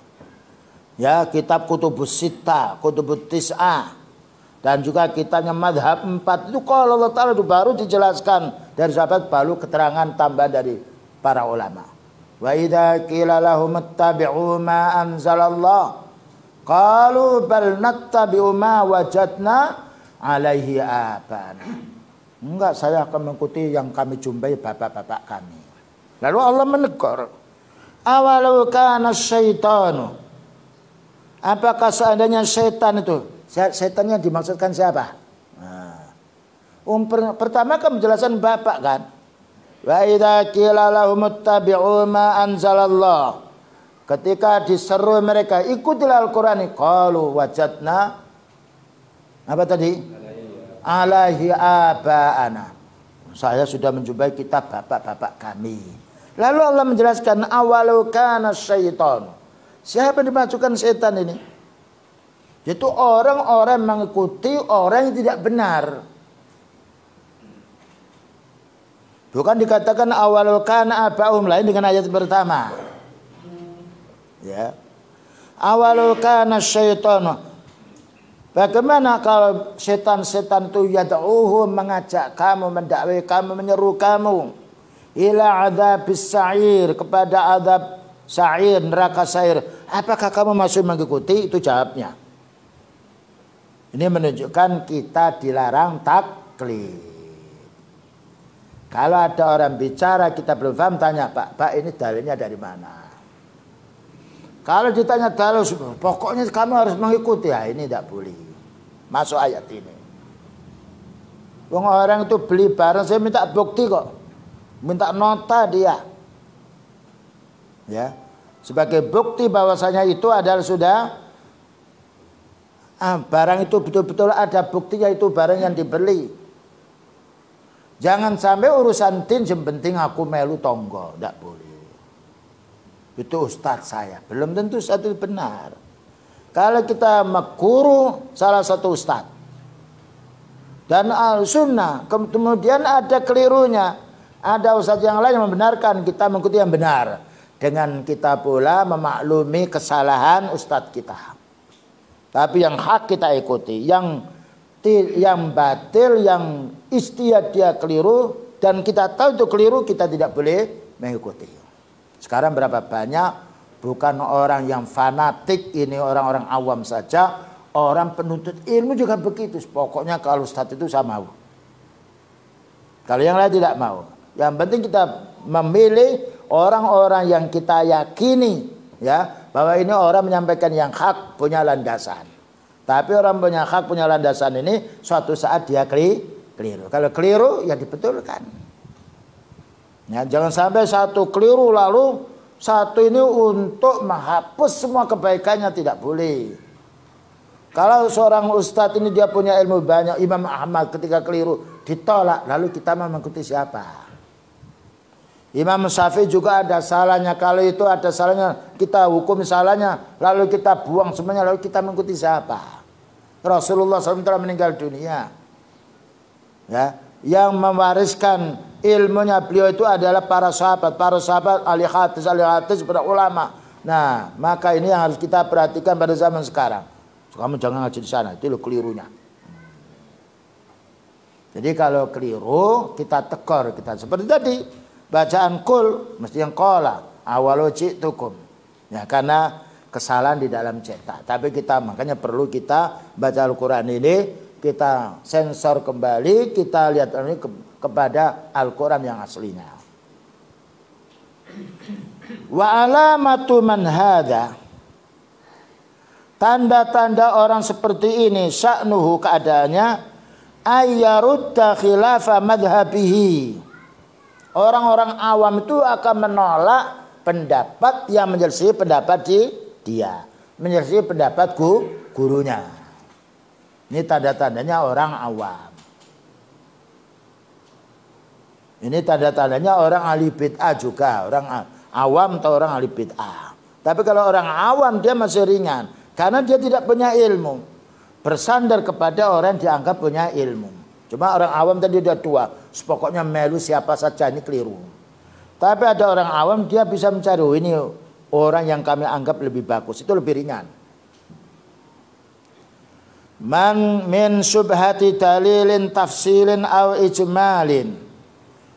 S1: Ya, kitab Kutubus Sittah, Kutubus Tis'ah, dan juga kitabnya Madhab 4 itu kalau Allah Ta'ala itu baru dijelaskan dari sahabat, baru keterangan tambahan dari para ulama. Wa idza qila lahum ittabi'u ma anzalallah qalu bal nattabi'u ma wajadna alaihi abana. Enggak, saya akan mengikuti yang kami jumpai bapak-bapak kami. Lalu Allah menegur, awalau kana syaitanu, apakah seandainya syaitan itu, setannya dimaksudkan siapa? Nah, pertama kan penjelasan bapak kan. Wa idza qila lahum ittabi'u ma anzalallah, ketika diseru mereka ikutilah Al-Qur'an, qalu wajadna apa tadi? Alaihi aba'ana, saya sudah menjumpai kitab bapak-bapak kami. Lalu Allah menjelaskan awalau kana syaitan, siapa yang dimaksudkan setan ini? Itu orang-orang mengikuti orang yang tidak benar. Bukan dikatakan awalau kana aba'um, lain dengan ayat pertama. Ya. Awalau kana syaitan, bagaimana kalau setan-setan itu yad'uhum, mengajak kamu, mendakwai kamu, menyeru kamu ila adzabis sa'ir, kepada azab sa'ir, neraka sa'ir, apakah kamu masih mengikuti? Itu jawabnya. Ini menunjukkan kita dilarang taklid. Kalau ada orang bicara kita belum paham, tanya, Pak ini dalilnya dari mana? Kalau ditanya dalil, pokoknya kamu harus mengikuti, ya ini tidak boleh masuk ayat ini. Orang itu beli barang, saya minta bukti kok, minta nota dia, ya, sebagai bukti bahwasanya itu adalah sudah barang itu betul-betul ada buktinya, itu barang yang dibeli. Jangan sampai urusan tin yang penting aku melu tonggo, tidak boleh. Itu ustadz saya, belum tentu ustadz itu benar. Kalau kita mengguru salah satu ustadz dan al-sunnah, kemudian ada kelirunya, ada ustadz yang lain yang membenarkan, kita mengikuti yang benar. Dengan kita pula memaklumi kesalahan ustadz kita. Tapi yang hak kita ikuti, yang batil, yang istihad dia keliru, dan kita tahu itu keliru, kita tidak boleh mengikuti. Sekarang berapa banyak, bukan orang yang fanatik, ini orang-orang awam saja, orang penuntut ilmu juga begitu. Pokoknya kalau ustadz itu saya mau, kalau yang lain tidak mau. Yang penting kita memilih orang-orang yang kita yakini, ya, bahwa ini orang menyampaikan yang hak, punya landasan. Tapi orang punya hak, punya landasan ini suatu saat dia keliru. Kalau keliru ya dibetulkan. Ya, jangan sampai satu keliru lalu satu ini untuk menghapus semua kebaikannya, tidak boleh. Kalau seorang ustadz ini dia punya ilmu banyak, Imam Ahmad ketika keliru ditolak, lalu kita mau mengikuti siapa? Imam Syafi'i juga ada salahnya, kalau itu ada salahnya kita hukum salahnya, lalu kita buang semuanya, lalu kita mengikuti siapa? Rasulullah SAW telah meninggal dunia. Ya, yang mewariskan ilmunya beliau itu adalah para sahabat ahli hadis para ulama. Nah, maka ini yang harus kita perhatikan pada zaman sekarang. Kamu jangan ngaji di sana, itu lo kelirunya. Jadi kalau keliru kita tegur, kita seperti tadi bacaan kul mesti yang qala awalu ji'tukum. Ya, karena kesalahan di dalam cetak. Tapi kita makanya perlu kita baca Al-Qur'an ini, kita sensor kembali, kita lihat ini kepada Al-Qur'an yang aslinya. Wa alamatu man hadza, tanda-tanda orang seperti ini, sya'nuhu keadaannya, ayyarudda khilafa madhabihi. Orang-orang awam itu akan menolak pendapat yang menyelisih pendapat dia, menyelisih pendapat gurunya. Ini tanda-tandanya orang awam. Ini tanda-tandanya orang ahli bid'ah juga, orang awam atau orang ahli bid'ah. Tapi kalau orang awam dia masih ringan, karena dia tidak punya ilmu. Bersandar kepada orang yang dianggap punya ilmu. Cuma orang awam tadi udah tua, pokoknya melu siapa saja, ini keliru. Tapi ada orang awam dia bisa mencari, oh, ini orang yang kami anggap lebih bagus, itu lebih ringan. Man min subhati dalilin tafsilin aw ijmalin.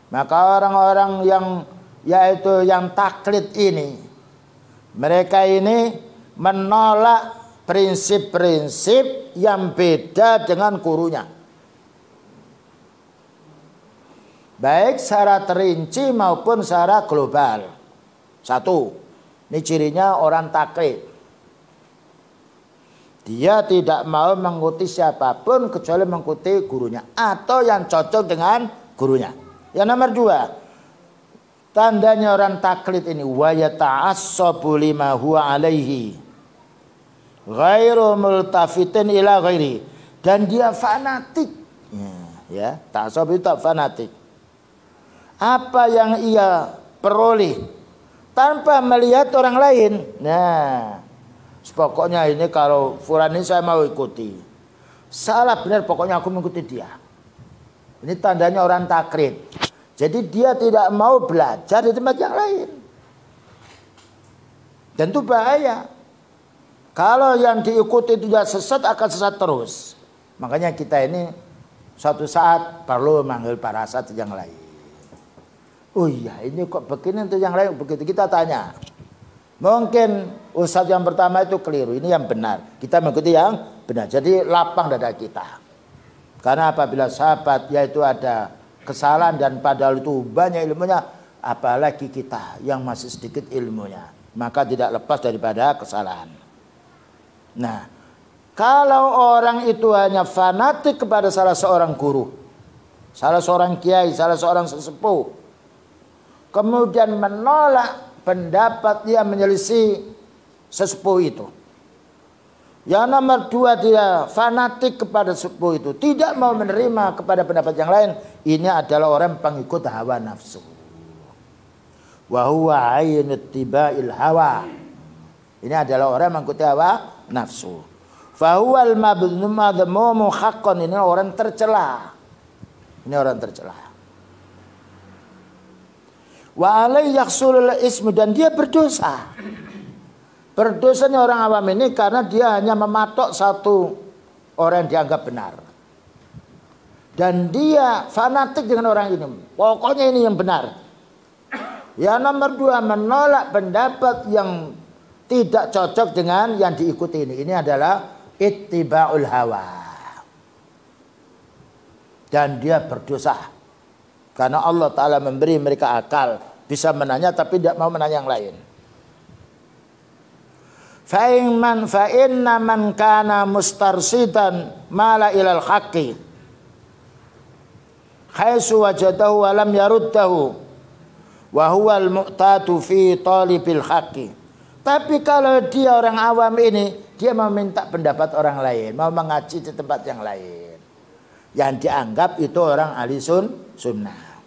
S1: Maka orang-orang yang yaitu yang taklid ini, mereka ini menolak prinsip-prinsip yang beda dengan gurunya. Baik secara terinci maupun secara global. Satu, ini cirinya orang taklid. Dia tidak mau mengikuti siapapun kecuali mengikuti gurunya atau yang cocok dengan gurunya. Yang nomor dua, tandanya orang taklid ini wa yata'assabu lima huwa alaihi ghairu multafitin ila ghairi, dan dia fanatik. Ya, ta'assub itu fanatik. Apa yang ia peroleh tanpa melihat orang lain. Nah, pokoknya ini kalau fulan ini saya mau ikuti. Salah benar pokoknya aku mengikuti dia. Ini tandanya orang taklid. Jadi dia tidak mau belajar di tempat yang lain. Dan itu bahaya. Kalau yang diikuti itu tidak sesat, akan sesat terus. Makanya kita ini suatu saat perlu manggil para asatidz yang lain. Oh iya, ini kok begini untuk yang lain begitu, kita tanya. Mungkin ustadz yang pertama itu keliru, ini yang benar. Kita mengikuti yang benar. Jadi lapang dada kita. Karena apabila sahabat yaitu ada kesalahan dan padahal itu banyak ilmunya, apalagi kita yang masih sedikit ilmunya, maka tidak lepas daripada kesalahan. Nah, kalau orang itu hanya fanatik kepada salah seorang guru, salah seorang kiai, salah seorang sesepuh, kemudian menolak pendapat dia menyelisih sesepuh itu. Yang nomor dua, dia fanatik kepada sesepuh itu, tidak mau menerima kepada pendapat yang lain. Ini adalah orang pengikut hawa nafsu. Wa huwa ainut tiba'il hawa. Ini adalah orang mengikuti hawa nafsu. Fa huwal madhmumu haqqan. Ini orang tercela. Ini orang tercela. Wa alai yaksulul ismu, dan dia berdosa. Berdosanya orang awam ini karena dia hanya mematok satu orang yang dianggap benar. Dan dia fanatik dengan orang ini. Pokoknya ini yang benar. Yang nomor dua, menolak pendapat yang tidak cocok dengan yang diikuti ini. Ini adalah ittiba'ul hawa. Dan dia berdosa. Karena Allah Ta'ala memberi mereka akal. Bisa menanya tapi tidak mau menanya yang lain. Fa inna man kana mustarsidan mala ilal haqqi haitsu wajadahu wa lam yaruddahu wa huwa al-mu'tadu fi talibil haqqi Tapi kalau dia orang awam ini, dia mau minta pendapat orang lain, mau mengaji di tempat yang lain, yang dianggap itu orang ahli sunnah.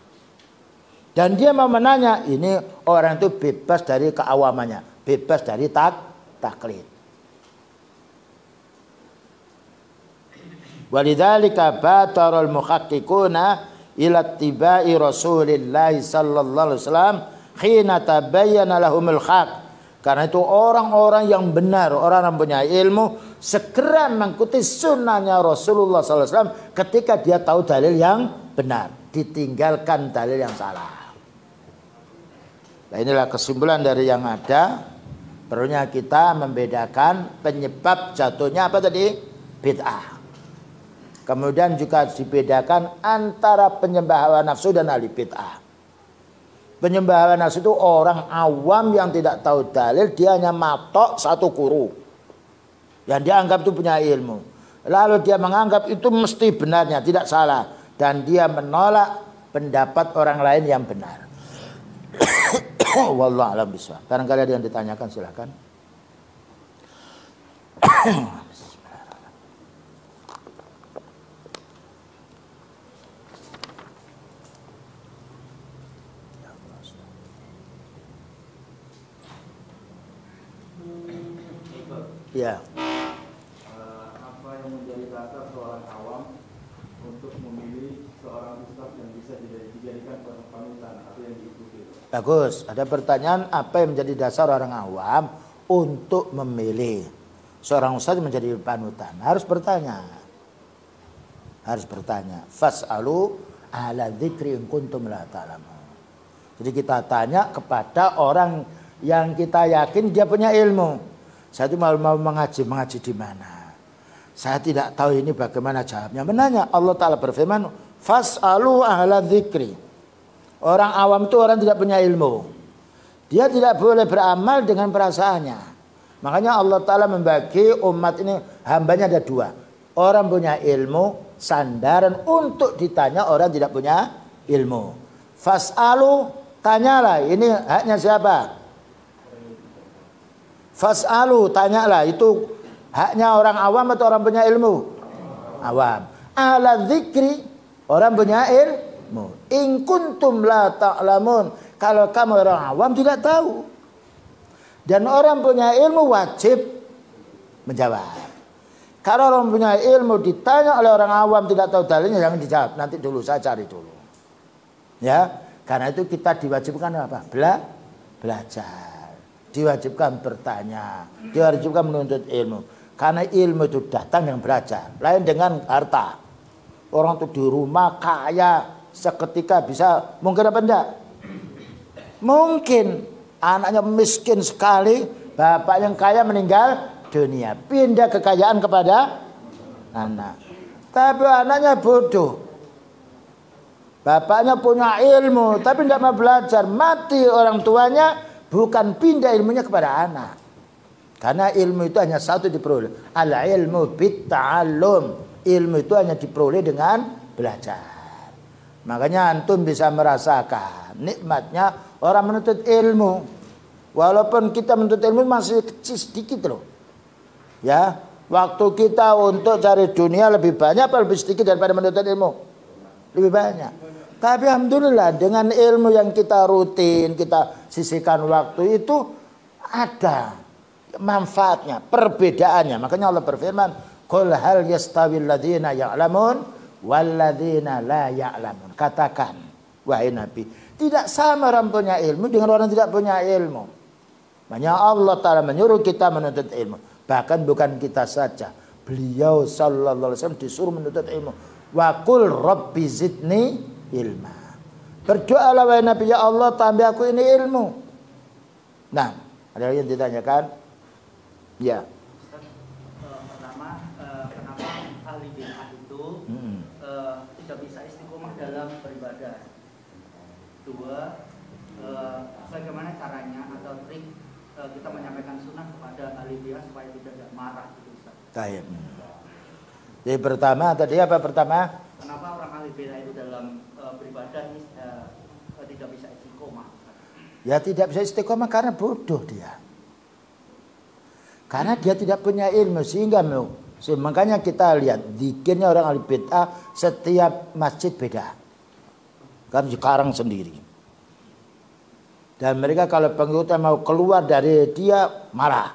S1: Dan dia mau menanya, ini orang itu bebas dari keawamannya, bebas dari taklid. Walidzalika batarul muhaqqiquna ila tibai Rasulillah sallallahu alaihi wasallam khina tabayyana lahumul haq. Karena itu orang-orang yang benar, orang yang punya ilmu segera mengikuti sunnahnya Rasulullah SAW ketika dia tahu dalil yang benar, ditinggalkan dalil yang salah. Nah, inilah kesimpulan dari yang ada. Perlunya kita membedakan penyebab jatuhnya apa tadi? Bid'ah. Kemudian juga dibedakan antara penyembah hawa nafsu dan ahli bid'ah. Penyembah hawa nafsu itu orang awam yang tidak tahu dalil, dia hanya matok satu guru yang dianggap itu punya ilmu. Lalu dia menganggap itu mesti benarnya, tidak salah, dan dia menolak pendapat orang lain yang benar. Wallahu a'lam bishawab. Barangkali ada yang ditanyakan, silakan. Ya.
S5: Apa yang menjadi dasar seorang awam untuk memilih seorang ustaz yang bisa dijadikan panutan atau yang diikuti?
S1: Bagus. Ada pertanyaan, apa yang menjadi dasar orang awam untuk memilih seorang ustaz menjadi panutan? Harus bertanya. Harus bertanya. Fas'alu ala dzikri in kuntum la ta'lamun. Jadi kita tanya kepada orang yang kita yakin dia punya ilmu. Saya itu mau mengaji di mana? Saya tidak tahu ini bagaimana jawabnya. Menanya, Allah Ta'ala berfirman, fas'alu ahla dzikri. Orang awam itu orang tidak punya ilmu. Dia tidak boleh beramal dengan perasaannya. Makanya Allah Ta'ala membagi umat ini, hambanya ada dua. Orang punya ilmu, sandaran untuk ditanya orang tidak punya ilmu. Fas'alu, tanyalah, ini haknya siapa? Fas'alu, tanyalah, itu haknya orang awam atau orang punya ilmu? Awam. Ala dzikri, orang punya ilmu. In kuntum la ta'lamun, kalau kamu orang awam tidak tahu. Dan orang punya ilmu wajib menjawab. Kalau orang punya ilmu ditanya oleh orang awam tidak tahu dalilnya, jangan dijawab. Nanti dulu, saya cari dulu. Ya, karena itu kita diwajibkan apa? Belajar. Diwajibkan bertanya, diwajibkan menuntut ilmu. Karena ilmu itu datang yang belajar. Lain dengan harta. Orang itu di rumah kaya, seketika bisa, mungkin apa enggak? Mungkin. Anaknya miskin sekali, bapak yang kaya meninggal dunia. Pindah kekayaan kepada anak. Tapi anaknya bodoh. Bapaknya punya ilmu, tapi tidak mau belajar. Mati orang tuanya. Bukan pindah ilmunya kepada anak. Karena ilmu itu hanya satu diperoleh. Al-ilmu bit-ta'allum. Ilmu itu hanya diperoleh dengan belajar. Makanya antum bisa merasakan nikmatnya orang menuntut ilmu. Walaupun kita menuntut ilmu masih kecil sedikit loh. Ya, waktu kita untuk cari dunia lebih banyak apa lebih sedikit daripada menuntut ilmu? Lebih banyak. Tapi alhamdulillah dengan ilmu yang kita rutin, kita sisihkan waktu itu ada manfaatnya, perbedaannya. Makanya Allah berfirman, "Qul hal yastawil ladzina ya'lamun wal ladzina la ya'lamun." Katakan, wahai Nabi, tidak sama orang punya ilmu dengan orang tidak punya ilmu. Makanya Allah Ta'ala menyuruh kita menuntut ilmu. Bahkan bukan kita saja. Beliau sallallahu alaihi wasallam disuruh menuntut ilmu. Wa qul rabbi zidni ilma. Berdoalah wahai Nabi, ya Allah tambah aku ini ilmu. Nah, ada yang ditanyakan? Ya.
S6: Pertama, kenapa ahli bid'ah itu tidak bisa istiqomah dalam beribadah? Dua, bagaimana caranya atau trik kita menyampaikan sunnah kepada ahli bid'ah supaya tidak marah gitu, Ustaz?
S1: Baik. Jadi pertama tadi apa pertama?
S6: Kenapa orang ahli bid'ah itu dalam beribadah ini tidak bisa istiqomah?
S1: Ya tidak bisa istiqomah karena bodoh dia. Karena dia tidak punya ilmu sehingga makanya kita lihat zikirnya orang ahli bid'ah setiap masjid beda. Kan sekarang sendiri. Dan mereka kalau pengikutnya mau keluar dari dia marah.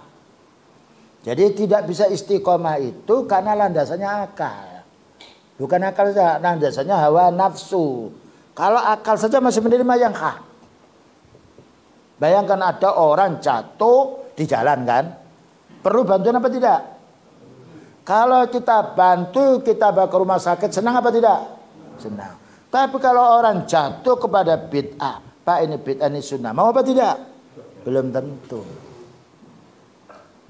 S1: Jadi tidak bisa istiqomah itu karena landasannya akal. Bukan akal saja, landasannya hawa nafsu. Kalau akal saja masih menerima yang hak. Bayangkan ada orang jatuh di jalan kan. Perlu bantuan apa tidak? Kalau kita bantu, kita bawa ke rumah sakit, senang apa tidak? Senang. Tapi kalau orang jatuh kepada bid'ah, Pak ini bid'ah ini sunnah, mau apa tidak? Belum tentu.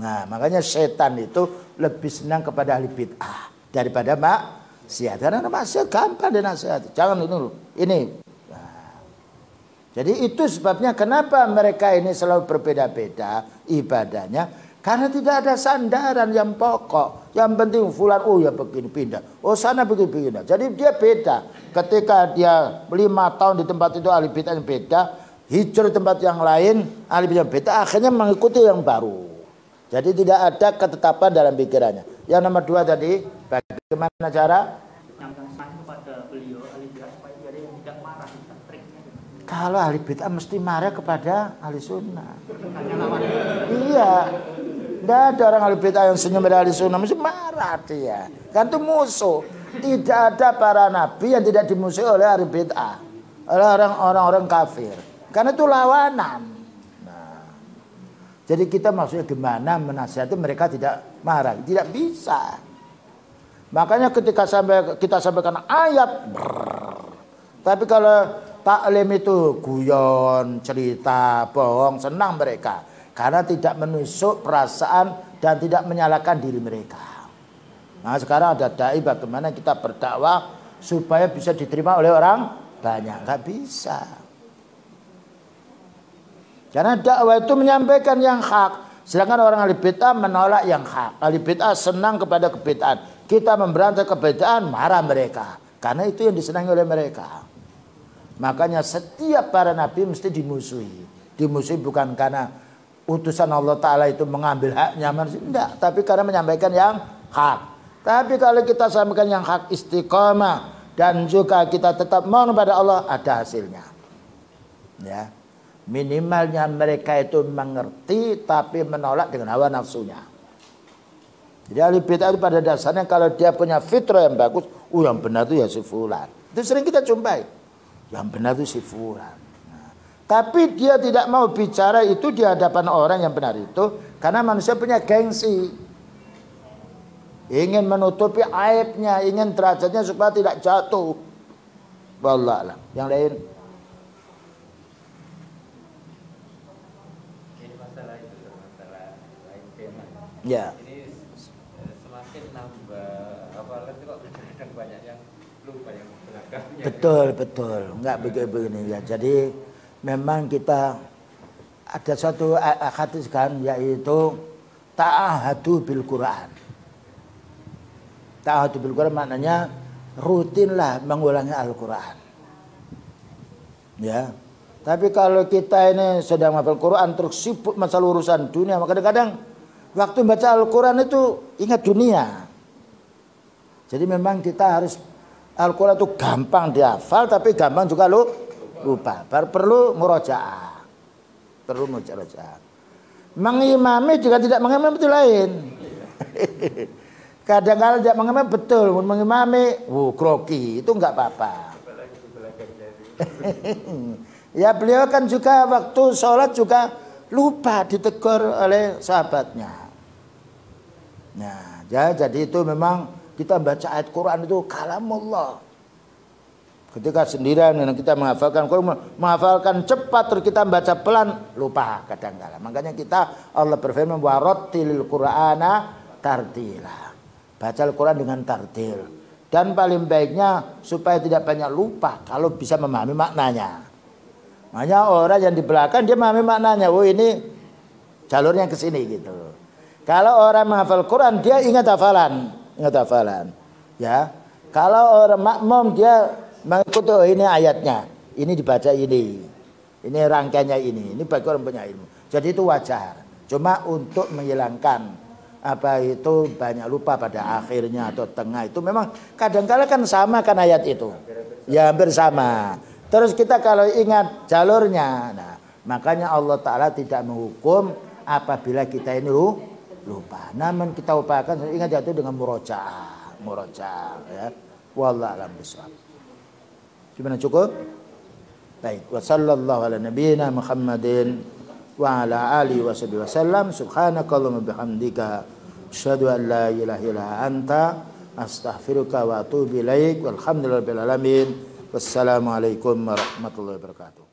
S1: Nah makanya setan itu lebih senang kepada ahli bid'ah daripada maksiat. Karena maksiat gampang dinasihati. Jangan ini. Nah. Jadi itu sebabnya kenapa mereka ini selalu berbeda-beda ibadahnya. Karena tidak ada sandaran yang pokok. Yang penting fulan, oh ya begini pindah. Oh sana begini pindah. Jadi dia beda. Ketika dia 5 tahun di tempat itu ahli bid'ah yang beda. Hijrah tempat yang lain ahli bid'ah yang beda. Akhirnya mengikuti yang baru. Jadi tidak ada ketetapan dalam pikirannya. Yang nomor 2 tadi, bagaimana cara?
S6: Kepada beliau ahli bid'ah supaya dia yang tidak marah.
S1: Kalau ahli bid'ah mesti marah kepada ahli sunnah. Iya. Tidak ada orang ahli bid'ah yang senyum pada ahli sunnah, mesti marah dia. Kan itu musuh. Tidak ada para nabi yang tidak dimusuhi oleh ahli bid'ah, oleh orang-orang kafir. Karena itu lawanan. Nah, jadi kita maksudnya gimana menasihati mereka tidak marah? Tidak bisa. Makanya ketika kita sampaikan ayat, tapi kalau taklim itu guyon, cerita, bohong, senang mereka. Karena tidak menusuk perasaan dan tidak menyalahkan diri mereka. Nah sekarang ada dai bagaimana kita berdakwah supaya bisa diterima oleh orang banyak. Nggak bisa. Karena dakwah itu menyampaikan yang hak. Sedangkan orang ahli bid'ah menolak yang hak. Ahli bid'ah senang kepada kebid'ahan. Kita memberantas kebid'ahan, marah mereka. Karena itu yang disenangi oleh mereka. Makanya setiap para nabi mesti dimusuhi. Dimusuhi bukan karena utusan Allah Ta'ala itu mengambil haknya manusia. Tidak. Tapi karena menyampaikan yang hak. Tapi kalau kita sampaikan yang hak istiqamah. Dan juga kita tetap mohon kepada Allah. Ada hasilnya. Ya. Minimalnya mereka itu mengerti. Tapi menolak dengan hawa nafsunya. Jadi ahli bid'ah itu pada dasarnya. Kalau dia punya fitrah yang bagus. Yang benar itu ya si fulan. Itu sering kita jumpai. Yang benar itu si fulan. Tapi dia tidak mau bicara itu di hadapan orang yang benar itu. Karena manusia punya gengsi. Ingin menutupi aibnya. Ingin derajatnya supaya tidak jatuh. Wallahualam. Yang lain.
S4: Ini masalah itu. Masalah lain tema.
S1: Ya.
S4: Ini semakin nambah. Apalagi kok kadang banyak yang lupa yang belakangnya.
S1: Betul. Enggak begini ya. Jadi memang kita ada satu hadis kan, yaitu ta'ahadu bil Quran. Ta'ahadu bil Quran maknanya rutinlah mengulangi Al-Quran. Ya. Tapi kalau kita ini sedang menghafal Quran terus sibuk masalah urusan dunia, maka kadang-kadang waktu baca Al-Quran itu ingat dunia. Jadi memang kita harus Al-Quran itu gampang dihafal tapi gampang juga lupa. Perlu murojaah. Perlu murojaah. Mengimami juga tidak mengimami itu lain. Kadang-kadang tidak mengimami betul. Mengimami, grogi. Itu enggak apa-apa. Ya beliau kan juga waktu sholat juga lupa ditegur oleh sahabatnya. Nah, jadi itu memang kita baca ayat Quran itu kalamullah. Ketika sendirian kita menghafalkan Quran, menghafalkan cepat terus kita baca pelan, lupa kadang-kadang. Makanya kita Allah berfirman warattilil Qur'ana tartila. Baca Al-Quran dengan tartil. Dan paling baiknya supaya tidak banyak lupa kalau bisa memahami maknanya. Makanya orang yang di belakang dia memahami maknanya. Oh ini jalurnya ke sini gitu. Kalau orang menghafal Quran dia ingat hafalan, Ya. Kalau orang makmum dia mengikuti oh ini ayatnya, ini dibaca ini rangkaiannya ini bagi orang punya ilmu. Jadi itu wajar. Cuma untuk menghilangkan apa itu banyak lupa pada akhirnya atau tengah itu memang kadang-kala kan sama kan ayat itu. Ya hampir sama. Terus kita kalau ingat jalurnya, nah makanya Allah Ta'ala tidak menghukum apabila kita ini lupa. Namun kita upayakan ingat itu dengan murojaah ya. Wallahu a'lam bishawab. Gimana cukup? Baik. Wa sallallahu ala nabiyyina Muhammadin wa ala alihi washabihi wasallam. Subhanakallahumma bihamdika asyhadu an la ilaha illa anta astaghfiruka wa atubu ilaik. Walhamdulillahirabbil alamin. Wassalamualaikum warahmatullahi wabarakatuh.